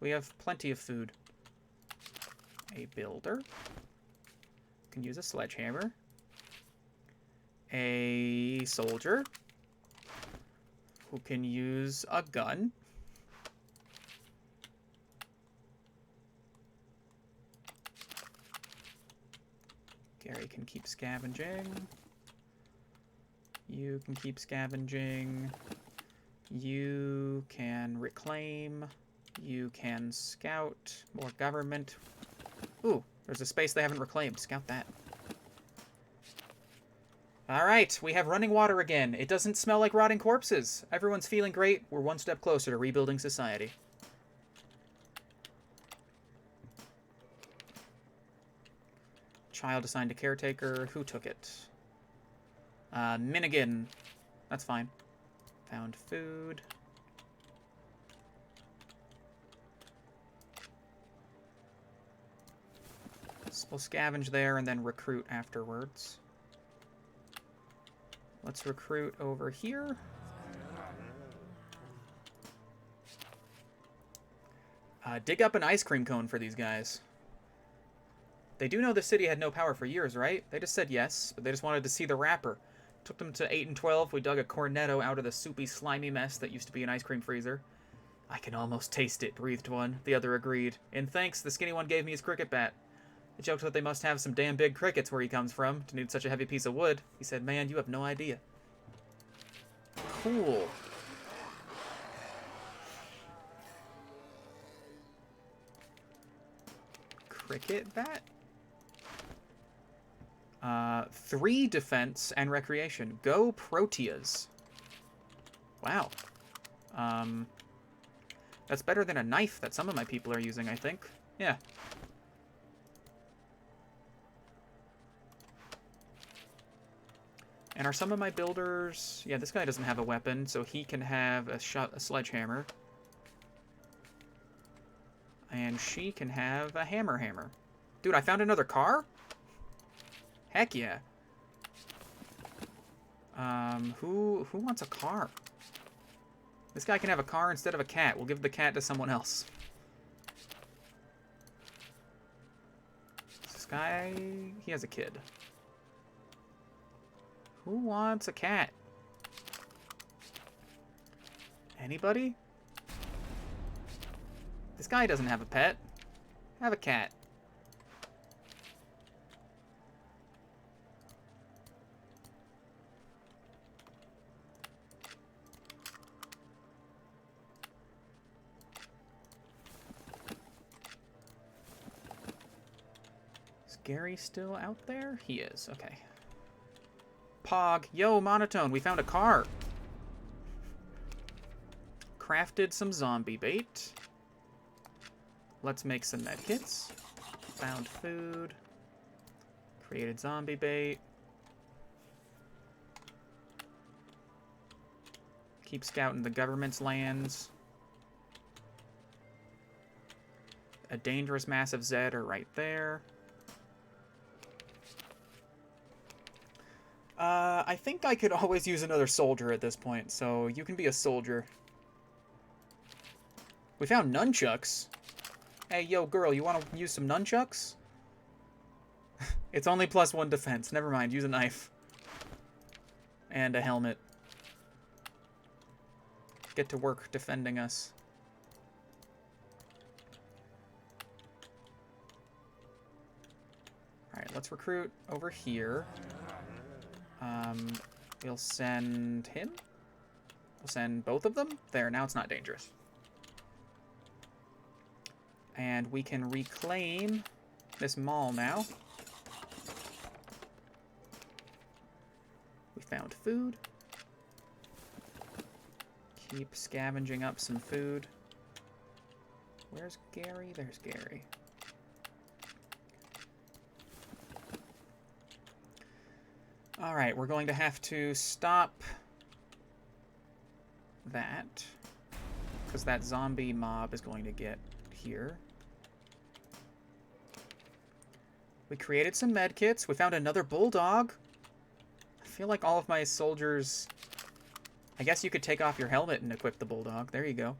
We have plenty of food. A builder. Can use a sledgehammer. A soldier. Who can use a gun. Gary can keep scavenging. You can keep scavenging. You can reclaim. You can scout. More government. Ooh, there's a space they haven't reclaimed. Scout that. Alright, we have running water again. It doesn't smell like rotting corpses. Everyone's feeling great. We're one step closer to rebuilding society. Child assigned to caretaker. Who took it? Minigan. That's fine. Found food. So we'll scavenge there and then recruit afterwards. Let's recruit over here. Dig up an ice cream cone for these guys. They do know the city had no power for years, right? They just said yes, but they just wanted to see the wrapper. Took them to 8 and 12. We dug a cornetto out of the soupy, slimy mess that used to be an ice cream freezer. I can almost taste it, breathed one. The other agreed. And thanks, the skinny one gave me his cricket bat. I joked that they must have some damn big crickets where he comes from to need such a heavy piece of wood. He said, man, you have no idea. Cool. Cricket bat? 3 defense and recreation. Go Proteas. Wow. That's better than a knife that some of my people are using, I think. Yeah. And are some of my builders... Yeah, this guy doesn't have a weapon, so he can have a sledgehammer. And she can have a hammer. Dude, I found another car? Heck yeah. Who wants a car? This guy can have a car instead of a cat. We'll give the cat to someone else. This guy... He has a kid. Who wants a cat? Anybody? This guy doesn't have a pet. Have a cat. Is Gary still out there? He is. Okay. Pog. Yo, Monotone, we found a car. Crafted some zombie bait. Let's make some medkits. Found food. Created zombie bait. Keep scouting the government's lands. A dangerous massive Zed are right there. I think I could always use another soldier at this point, so you can be a soldier. We found nunchucks. Hey, yo, girl, you want to use some nunchucks? It's only +1 defense. Never mind, use a knife. And a helmet. Get to work defending us. Alright, let's recruit over here. We'll send him. We'll send both of them. There, now it's not dangerous. And we can reclaim this mall now. We found food. Keep scavenging up some food. Where's Gary? There's Gary. Alright, we're going to have to stop that, because that zombie mob is going to get here. We created some med kits. We found another bulldog. I feel like all of my soldiers... I guess you could take off your helmet and equip the bulldog. There you go.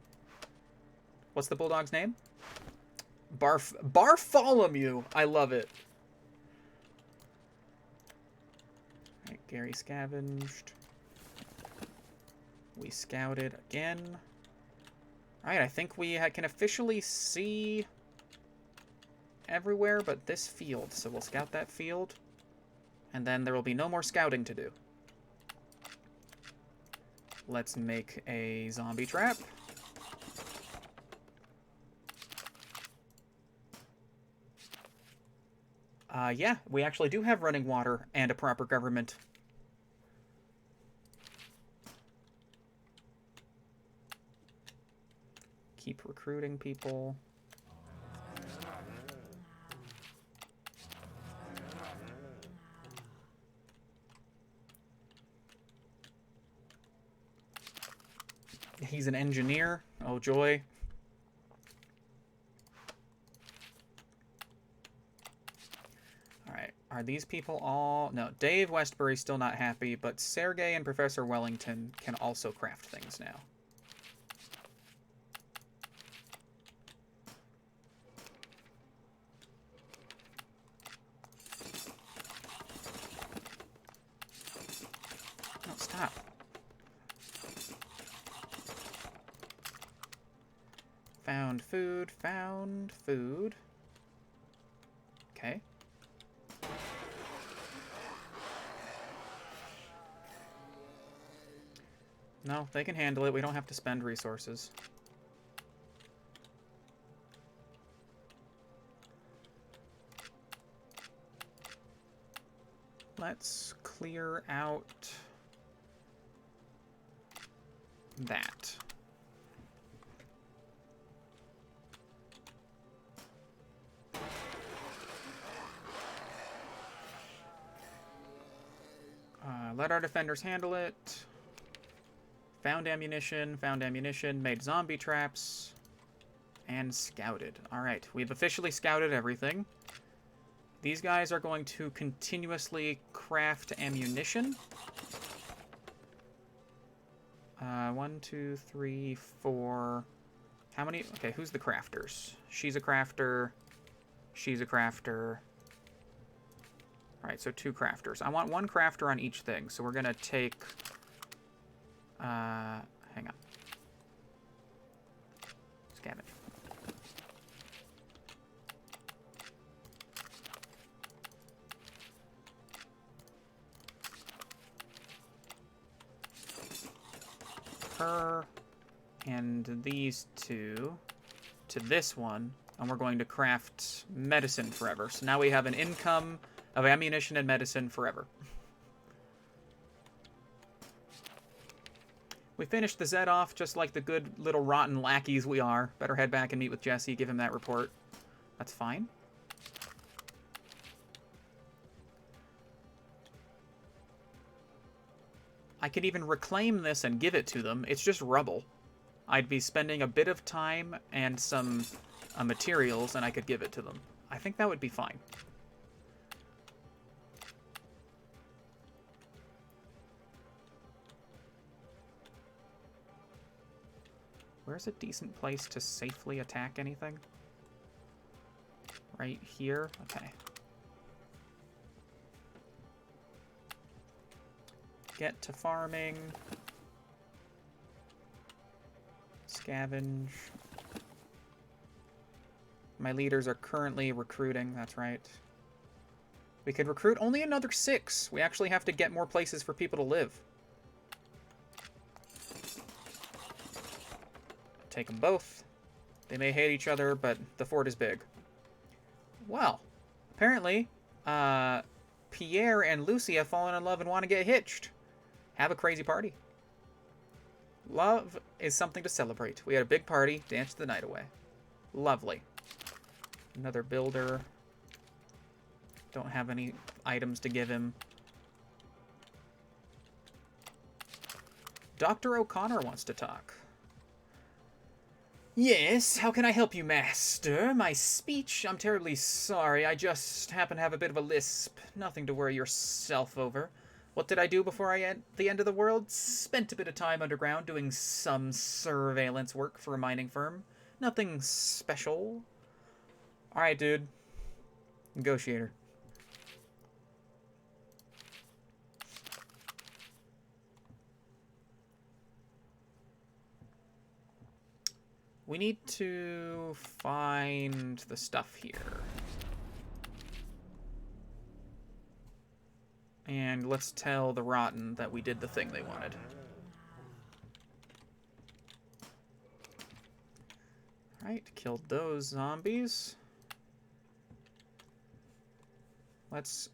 What's the bulldog's name? Bartholomew! I love it. Alright, Gary scavenged. We scouted again. Alright, I think we can officially see everywhere but this field. So we'll scout that field. And then there will be no more scouting to do. Let's make a zombie trap. Yeah, we actually do have running water and a proper government. Keep recruiting people. He's an engineer. Oh, joy. Alright, are these people all... No, Dave Westbury's still not happy, but Sergey and Professor Wellington can also craft things now. Oh, stop. Found food, found food. Okay. No, they can handle it. We don't have to spend resources. Let's clear out that. Let our defenders handle it. Found ammunition, made zombie traps, and scouted. Alright, we've officially scouted everything. These guys are going to continuously craft ammunition. 1, 2, 3, 4... How many? Okay, who's the crafters? She's a crafter. She's a crafter. Alright, so 2 crafters. I want 1 crafter on each thing, so we're gonna take... hang on. Scavenge. Her and these 2 to this one, and we're going to craft medicine forever. So now we have an income of ammunition and medicine forever. We finished the Zed off just like the good little rotten lackeys we are. Better head back and meet with Jesse, give him that report. That's fine. I could even reclaim this and give it to them. It's just rubble. I'd be spending a bit of time and some materials, and I could give it to them. I think that would be fine. Where's a decent place to safely attack anything? Right here? Okay. Get to farming. Scavenge. My leaders are currently recruiting, that's right. We could recruit only another 6. We actually have to get more places for people to live. Take them both. They may hate each other, but the fort is big. Well, apparently, Pierre and Lucy have fallen in love and want to get hitched. Have a crazy party. Love is something to celebrate. We had a big party, danced the night away. Lovely. Another builder. Don't have any items to give him. Dr. O'Connor wants to talk. Yes, how can I help you, master? My speech? I'm terribly sorry. I just happen to have a bit of a lisp. Nothing to worry yourself over. What did I do before the end of the world? Spent a bit of time underground doing some surveillance work for a mining firm. Nothing special. Alright, dude. Negotiator. We need to find the stuff here. And let's tell the Rotten that we did the thing they wanted. Alright, killed those zombies. Let's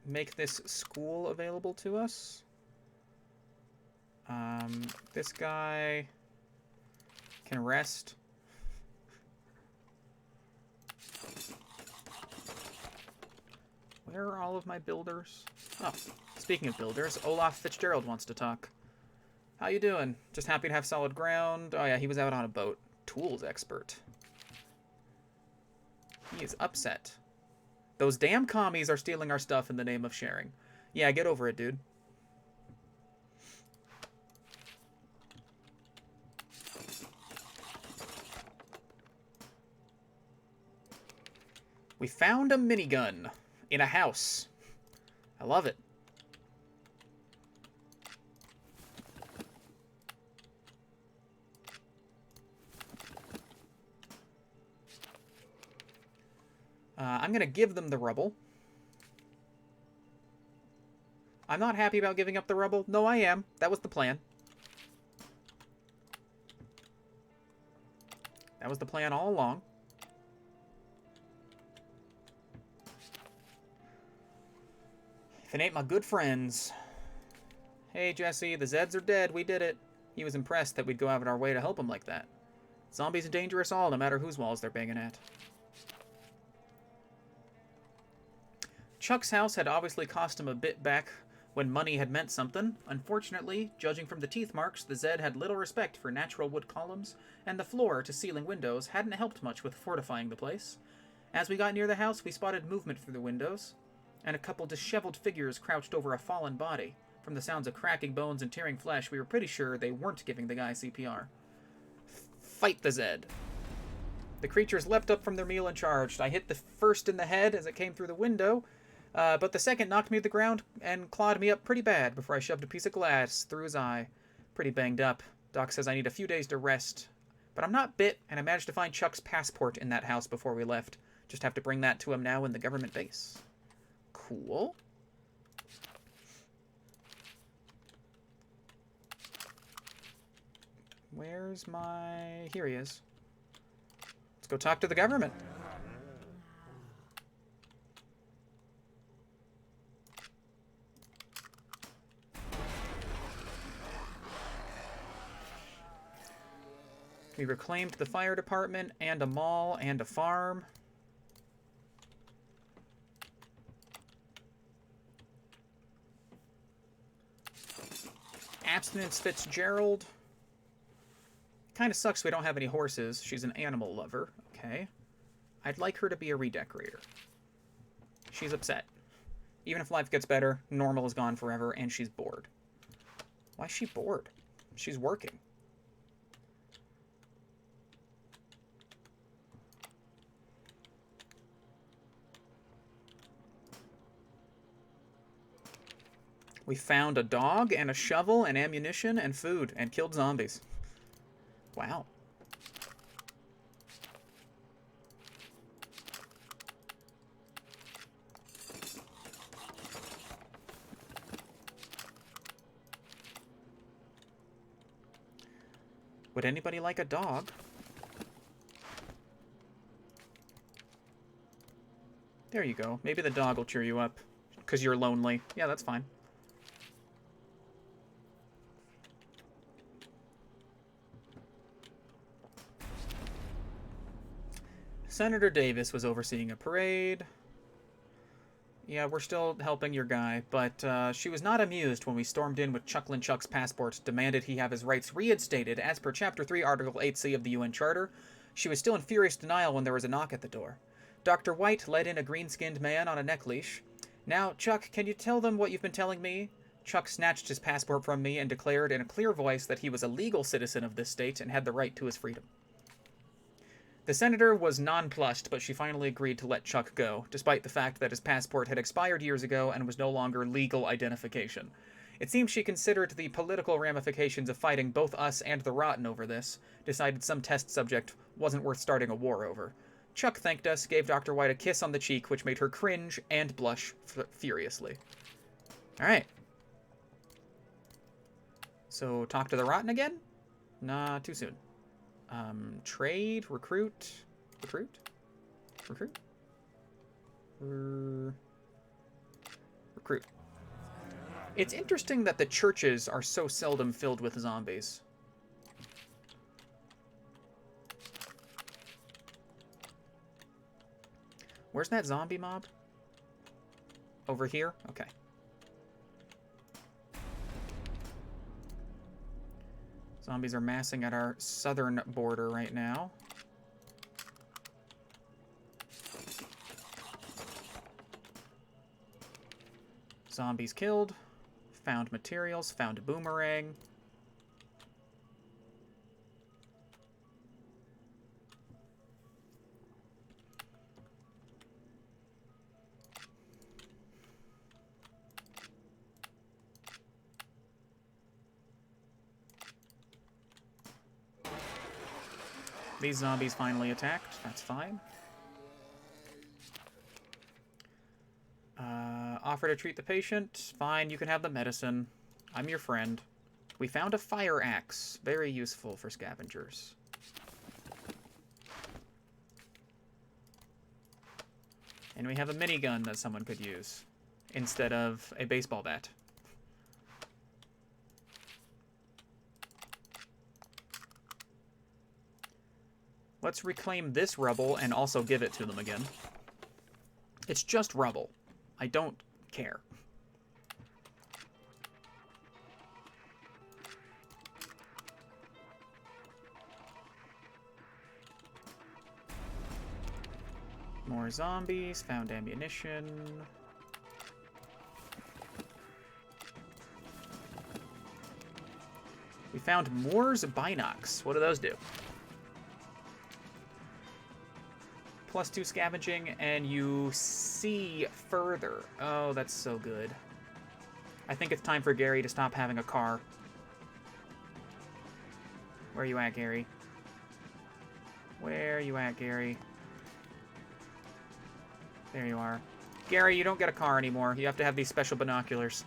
make this school available to us. This guy can rest. Where are all of my builders? Oh, speaking of builders, Olaf Fitzgerald wants to talk. How you doing? Just happy to have solid ground. Oh yeah, he was out on a boat. Tools expert. He is upset. Those damn commies are stealing our stuff in the name of sharing. Yeah, get over it, dude. We found a minigun in a house. I love it. I'm going to give them the rubble. I'm not happy about giving up the rubble. No, I am. That was the plan. That was the plan all along. If it ain't my good friends. Hey, Jesse, the Zeds are dead. We did it. He was impressed that we'd go out of our way to help him like that. Zombies endanger us all, no matter whose walls they're banging at. Chuck's house had obviously cost him a bit back when money had meant something. Unfortunately, judging from the teeth marks, the Zed had little respect for natural wood columns, and the floor-to-ceiling windows hadn't helped much with fortifying the place. As we got near the house, we spotted movement through the windows, and a couple disheveled figures crouched over a fallen body. From the sounds of cracking bones and tearing flesh, we were pretty sure they weren't giving the guy CPR. Fight the Zed. The creatures leapt up from their meal and charged. I hit the first in the head as it came through the window, but the second knocked me to the ground and clawed me up pretty bad before I shoved a piece of glass through his eye. Pretty banged up. Doc says I need a few days to rest. But I'm not bit, and I managed to find Chuck's passport in that house before we left. Just have to bring that to him now in the government base. Cool. Where's my... Here he is. Let's go talk to the government. We reclaimed the fire department and a mall and a farm. Abstinence Fitzgerald. Kind of sucks we don't have any horses. She's an animal lover. Okay. I'd like her to be a redecorator. She's upset. Even if life gets better, normal is gone forever, and she's bored. Why is she bored? She's working. We found a dog and a shovel and ammunition and food and killed zombies. Wow. Would anybody like a dog? There you go. Maybe the dog will cheer you up. Because you're lonely. Yeah, that's fine. Senator Davis was overseeing a parade. Yeah, we're still helping your guy, but she was not amused when we stormed in with Chucklin' Chuck's passport, demanded he have his rights reinstated as per Chapter 3, Article 8C of the UN Charter. She was still in furious denial when there was a knock at the door. Dr. White led in a green-skinned man on a neck leash. Now, Chuck, can you tell them what you've been telling me? Chuck snatched his passport from me and declared in a clear voice that he was a legal citizen of this state and had the right to his freedom. The senator was nonplussed, but she finally agreed to let Chuck go, despite the fact that his passport had expired years ago and was no longer legal identification. It seems she considered the political ramifications of fighting both us and the Rotten over this, decided some test subject wasn't worth starting a war over. Chuck thanked us, gave Dr. White a kiss on the cheek, which made her cringe and blush furiously. Alright. So, talk to the Rotten again? Nah, too soon. Trade, recruit, recruit? Recruit. It's interesting that the churches are so seldom filled with zombies. Where's that zombie mob? Over here? Okay. Zombies are massing at our southern border right now. Zombies killed. Found materials. Found a boomerang. These zombies finally attacked. That's fine. Offer to treat the patient. Fine, you can have the medicine. I'm your friend. We found a fire axe. Very useful for scavengers. And we have a minigun that someone could use instead of a baseball bat. Let's reclaim this rubble and also give it to them again. It's just rubble. I don't care. More zombies. Found ammunition. We found Moore's binocs. What do those do? +2 scavenging, and you see further. Oh, that's so good. I think it's time for Gary to stop having a car. Where you at, Gary? Where you at, Gary? There you are. Gary, you don't get a car anymore. You have to have these special binoculars.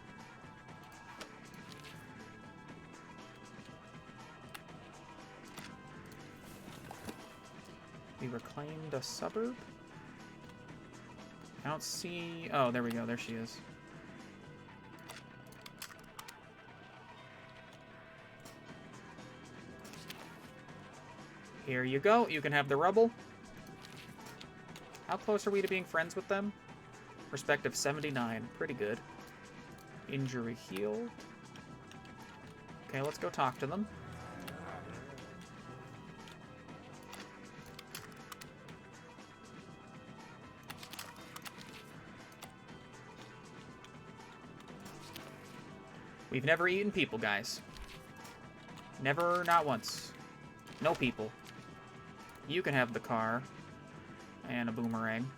We reclaimed a suburb? I don't see... Oh, there we go. There she is. Here you go. You can have the rubble. How close are we to being friends with them? Respect of 79. Pretty good. Injury healed. Okay, let's go talk to them. We've never eaten people, guys. Never, not once. No people. You can have the car. And a boomerang.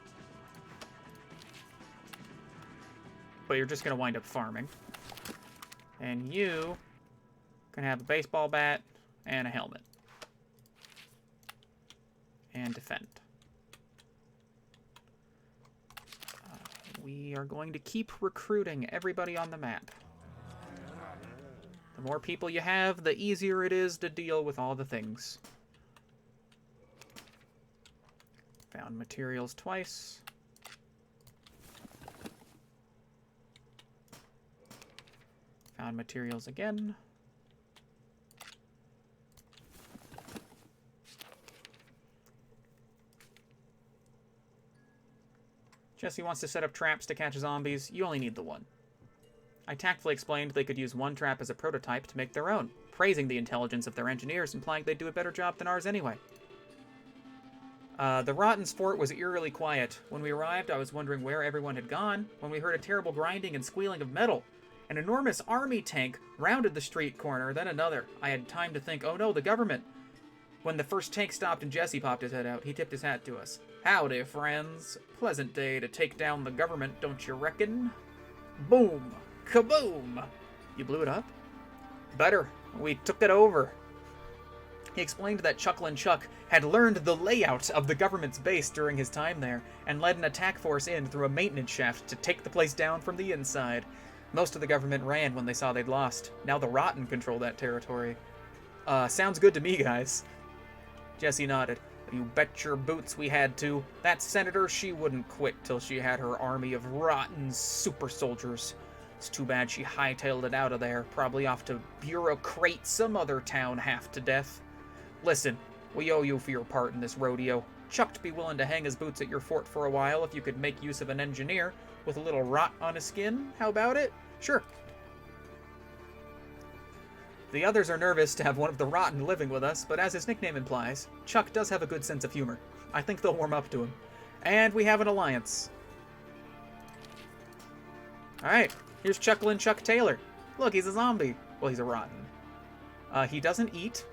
But you're just going to wind up farming. And you can have a baseball bat and a helmet. And defend. We are going to keep recruiting everybody on the map. The more people you have, the easier it is to deal with all the things. Found materials twice. Found materials again. Jesse wants to set up traps to catch zombies. You only need the one. I tactfully explained they could use one trap as a prototype to make their own, praising the intelligence of their engineers, implying they'd do a better job than ours anyway. The Rotten's fort was eerily quiet. When we arrived, I was wondering where everyone had gone when we heard a terrible grinding and squealing of metal. An enormous army tank rounded the street corner, then another. I had time to think, oh no, the government. When the first tank stopped and Jesse popped his head out, he tipped his hat to us. Howdy, friends. Pleasant day to take down the government, don't you reckon? Boom! Kaboom! You blew it up? Better. We took it over. He explained that Chucklin' Chuck had learned the layout of the government's base during his time there, and led an attack force in through a maintenance shaft to take the place down from the inside. Most of the government ran when they saw they'd lost. Now the Rotten control that territory. Sounds good to me, guys. Jesse nodded. You bet your boots we had to. That senator, she wouldn't quit till she had her army of rotten super soldiers. It's too bad she hightailed it out of there, probably off to bureaucrate some other town half to death. Listen, we owe you for your part in this rodeo. Chuck'd be willing to hang his boots at your fort for a while if you could make use of an engineer with a little rot on his skin. How about it? Sure. The others are nervous to have one of the Rotten living with us, but as his nickname implies, Chuck does have a good sense of humor. I think they'll warm up to him. And we have an alliance. Alright, here's Chucklin' Chuck Taylor. Look, he's a zombie. Well, he's a Rotten. He doesn't eat.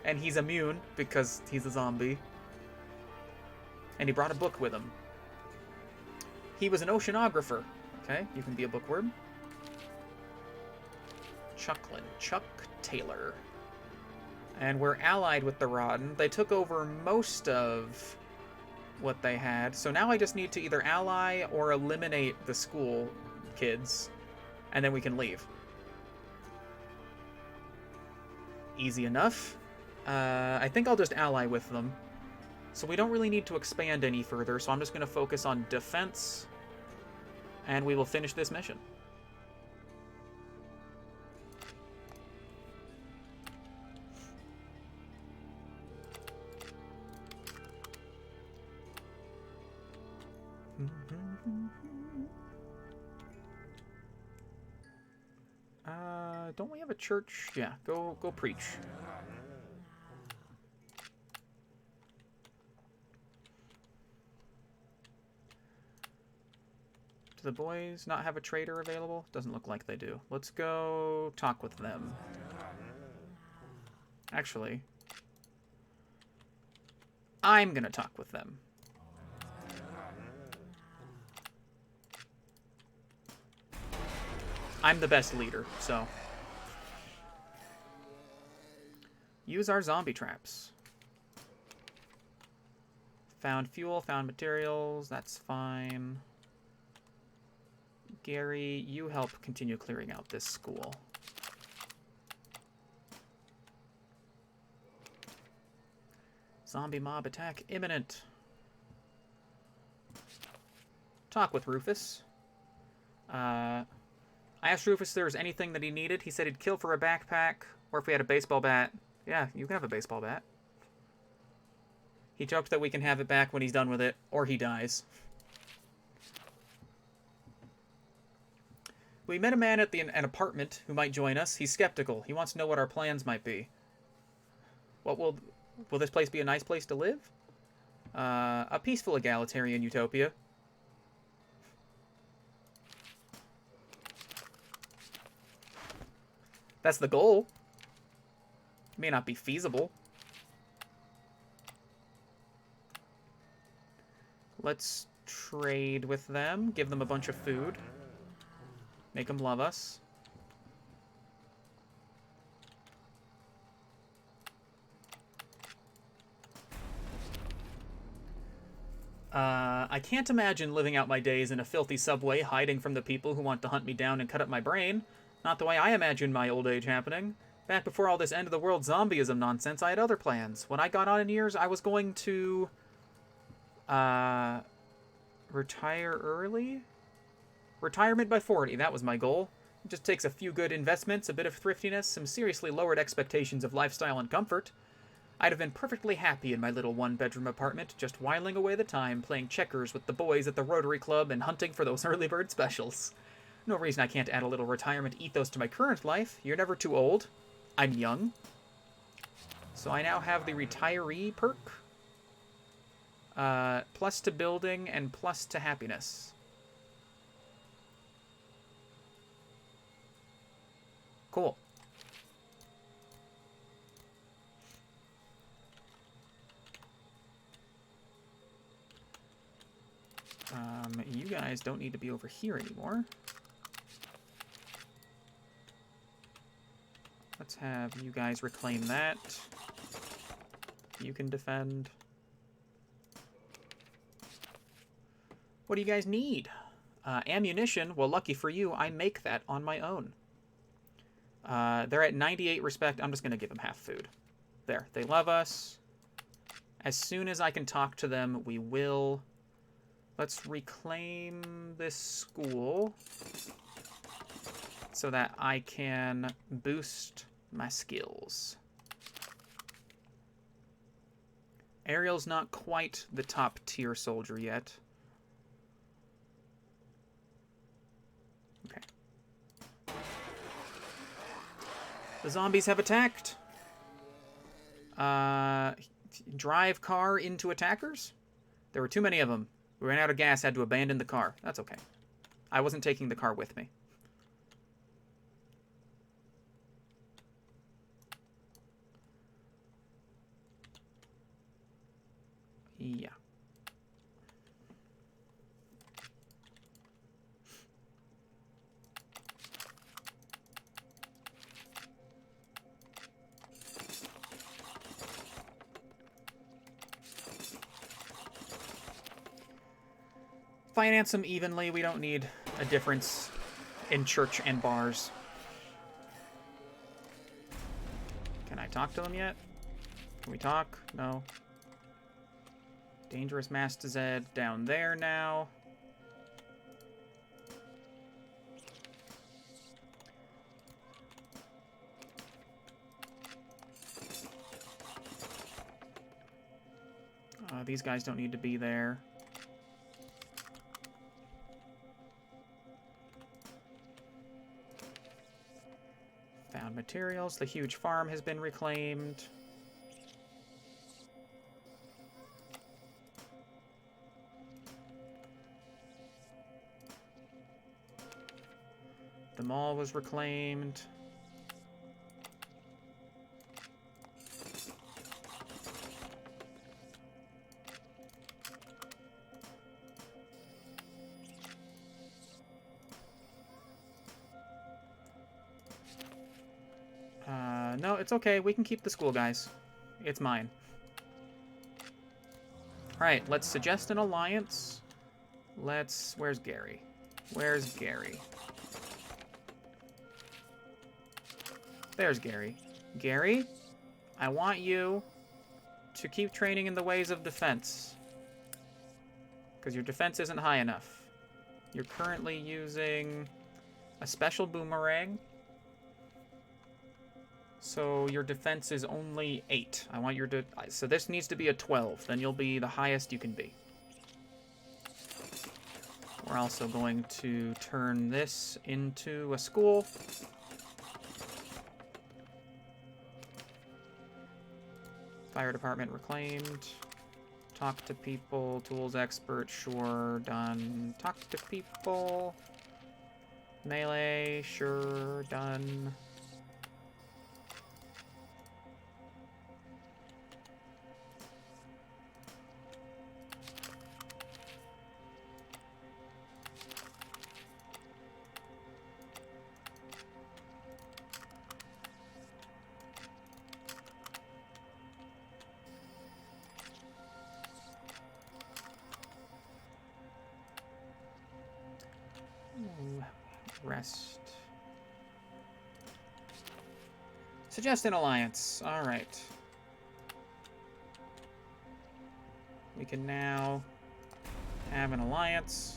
And he's immune because he's a zombie. And he brought a book with him. He was an oceanographer. Okay, you can be a bookworm. Chucklin' Chuck Taylor. And we're allied with the Rotten. They took over most of what they had. So now I just need to either ally or eliminate the school kids. And then we can leave. Easy enough. I think I'll just ally with them. So we don't really need to expand any further, so I'm just going to focus on defense. And we will finish this mission. Don't we have a church? Yeah, go preach. Do the boys not have a trader available? Doesn't look like they do. Let's go talk with them. Actually, I'm gonna talk with them. I'm the best leader, so. Use our zombie traps. Found fuel, found materials, that's fine. Gary, you help continue clearing out this school. Zombie mob attack imminent. Talk with Rufus. I asked Rufus if there was anything that he needed. He said he'd kill for a backpack, or if we had a baseball bat. Yeah, you can have a baseball bat. He joked that we can have it back when he's done with it, or he dies. We met a man at an apartment who might join us. He's skeptical. He wants to know what our plans might be. What will this place be a nice place to live? A peaceful egalitarian utopia. That's the goal. It may not be feasible. Let's trade with them. Give them a bunch of food. Make them love us. I can't imagine living out my days in a filthy subway, hiding from the people who want to hunt me down and cut up my brain. Not the way I imagine my old age happening. Back before all this end-of-the-world zombieism nonsense, I had other plans. When I got on in years, I was going to... retire early? Retirement by 40, that was my goal. It just takes a few good investments, a bit of thriftiness, some seriously lowered expectations of lifestyle and comfort. I'd have been perfectly happy in my little one-bedroom apartment, just whiling away the time, playing checkers with the boys at the Rotary Club and hunting for those early bird specials. No reason I can't add a little retirement ethos to my current life. You're never too old. I'm young. So I now have the retiree perk. Plus to building and plus to happiness. Cool. You guys don't need to be over here anymore. Let's have you guys reclaim that. You can defend. What do you guys need? Ammunition. Well, lucky for you, I make that on my own. They're at 98 respect. I'm just going to give them half food. There. They love us. As soon as I can talk to them, we will. Let's reclaim this school so that I can boost my skills. Ariel's not quite the top tier soldier yet. Okay. The zombies have attacked. Drive car into attackers? There were too many of them. We ran out of gas, had to abandon the car. That's okay. I wasn't taking the car with me. Yeah. Finance them evenly. We don't need a difference in church and bars. Can I talk to them yet? Can we talk? No. Dangerous Mass to Zed down there now. These guys don't need to be there. Found materials. The huge farm has been reclaimed. The mall was reclaimed. No, it's okay. We can keep the school, guys. It's mine. Alright, let's suggest an alliance. Where's Gary? Where's Gary? There's Gary. Gary, I want you to keep training in the ways of defense. Because your defense isn't high enough. You're currently using a special boomerang. So your defense is only 8. I want your so this needs to be a 12. Then you'll be the highest you can be. We're also going to turn this into a school. Fire department reclaimed. Talk to people. Tools expert, sure, done. Talk to people. Melee, sure, done. Rest. Suggest an alliance. Alright. We can now have an alliance.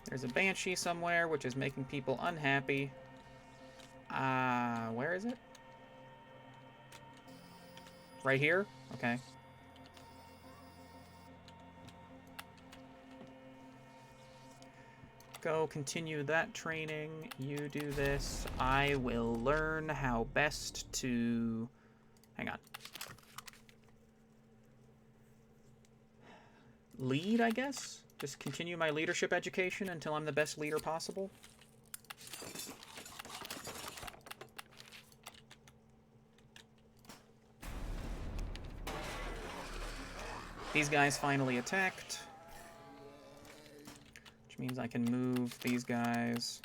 There's a banshee somewhere, which is making people unhappy. Where is it? Right here? Okay. Go continue that training. You do this. I will learn how best to... Hang on. Lead, I guess? Just continue my leadership education until I'm the best leader possible. These guys finally attacked. Which means I can move these guys.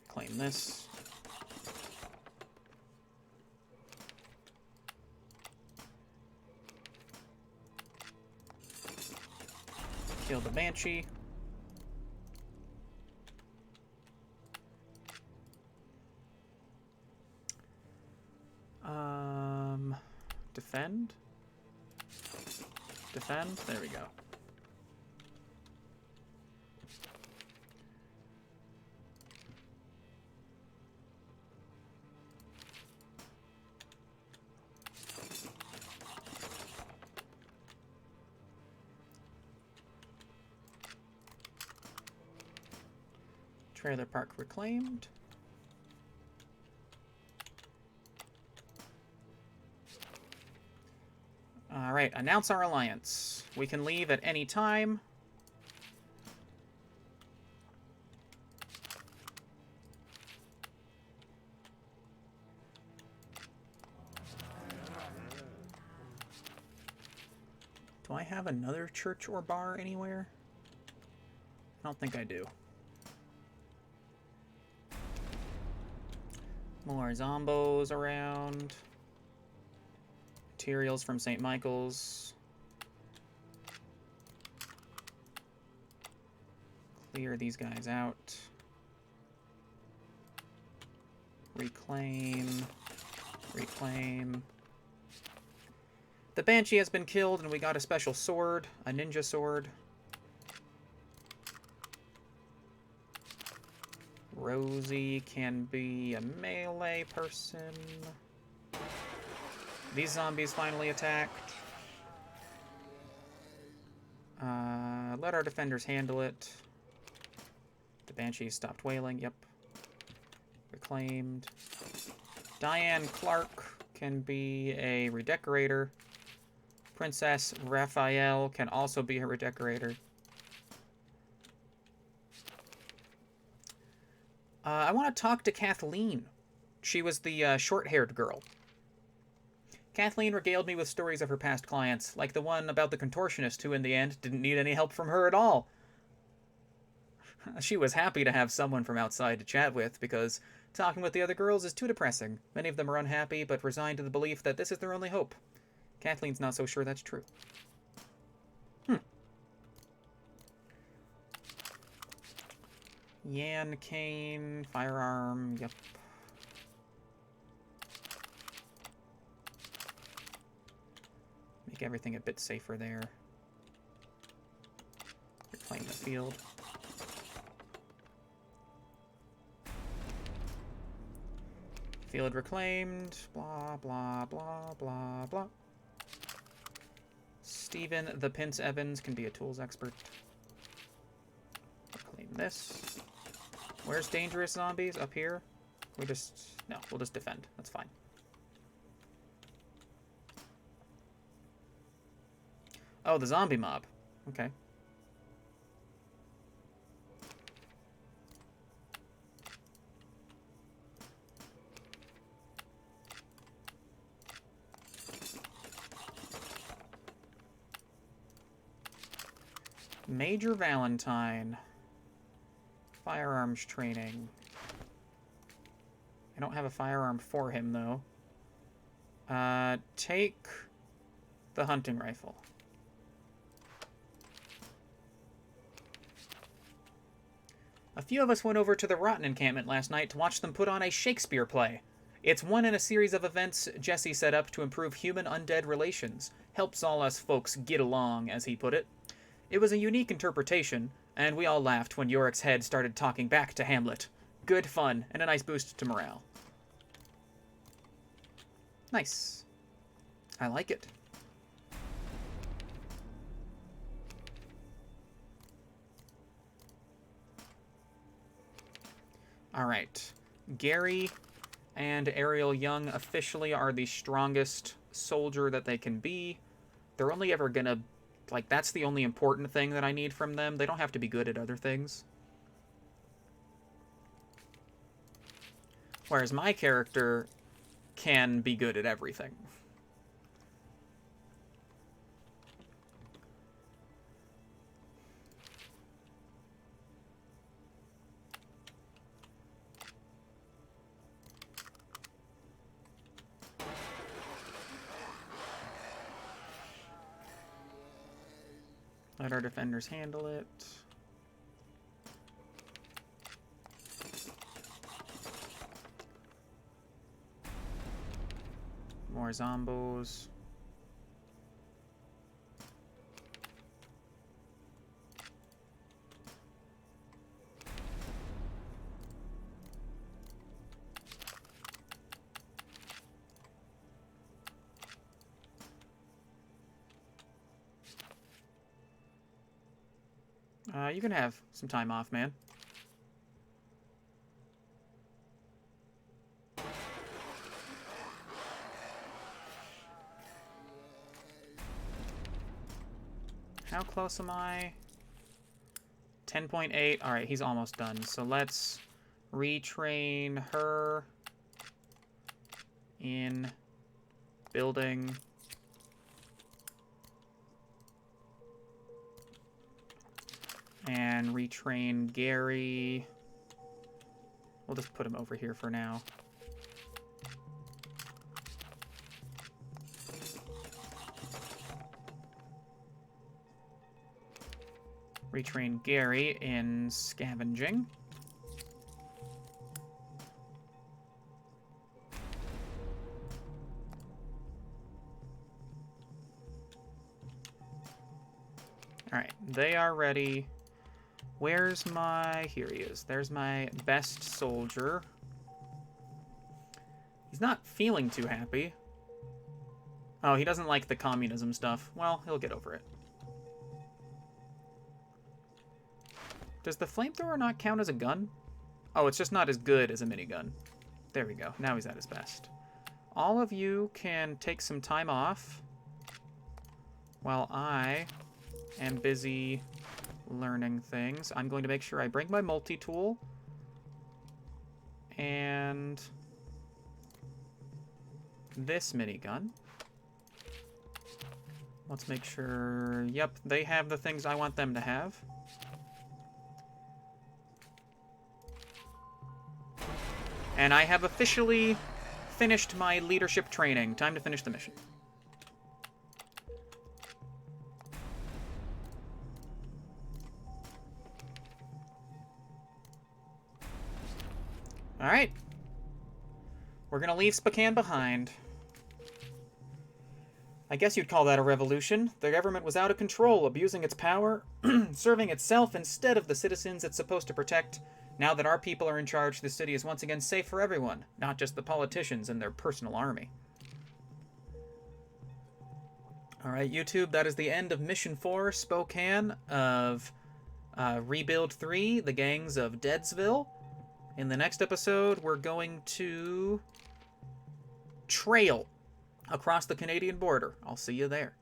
Claim this. Kill the banshee. Defend? Defend? There we go. Trailer park reclaimed. Alright, announce our alliance. We can leave at any time. Do I have another church or bar anywhere? I don't think I do. More zombos around. Materials from St. Michael's. Clear these guys out. Reclaim. Reclaim. The Banshee has been killed and we got a special sword. A ninja sword. Rosie can be a melee person. These zombies finally attacked. Let our defenders handle it. The Banshee stopped wailing. Yep. Reclaimed. Diane Clark can be a redecorator. Princess Raphael can also be a redecorator. I want to talk to Kathleen. She was the short-haired girl. Kathleen regaled me with stories of her past clients, like the one about the contortionist who in the end didn't need any help from her at all. She was happy to have someone from outside to chat with, because talking with the other girls is too depressing. Many of them are unhappy, but resigned to the belief that this is their only hope. Kathleen's not so sure that's true. Yan cane, firearm, yep. Make everything a bit safer there. Reclaim the field. Field reclaimed. Blah, blah, blah, blah, blah. Stephen the Pince Evans can be a tools expert. Reclaim this. Where's dangerous zombies? Up here? We just... No, we'll just defend. That's fine. Oh, the zombie mob. Okay. Major Valentine. Firearms training. I don't have a firearm for him, though. Take the hunting rifle. A few of us went over to the Rotten encampment last night to watch them put on a Shakespeare play. It's one in a series of events Jesse set up to improve human-undead relations. Helps all us folks get along, as he put it. It was a unique interpretation, and we all laughed when Yorick's head started talking back to Hamlet. Good fun, and a nice boost to morale. Nice. I like it. Alright. Gary and Ariel Young officially are the strongest soldier that they can be. They're only ever gonna... Like, that's the only important thing that I need from them. They don't have to be good at other things. Whereas my character can be good at everything. Let our defenders handle it. More zombos. You can have some time off, man. How close am I? 10.8. Alright, he's almost done. So let's retrain her in building. And retrain Gary. We'll just put him over here for now. Retrain Gary in scavenging. Alright, they are ready. Where's my... Here he is. There's my best soldier. He's not feeling too happy. Oh, he doesn't like the communism stuff. Well, he'll get over it. Does the flamethrower not count as a gun? Oh, it's just not as good as a minigun. There we go. Now he's at his best. All of you can take some time off while I am busy learning things. I'm going to make sure I bring my multi-tool. And this minigun. Let's make sure... Yep, they have the things I want them to have. And I have officially finished my leadership training. Time to finish the mission. Alright. We're gonna leave Spokane behind. I guess you'd call that a revolution. The government was out of control, abusing its power, serving itself instead of the citizens it's supposed to protect. Now that our people are in charge, the city is once again safe for everyone, not just the politicians and their personal army. Alright, YouTube, that is the end of Mission 4, Spokane, of Rebuild 3, The Gangs of Deadsville. In the next episode, we're going to trail across the Canadian border. I'll see you there.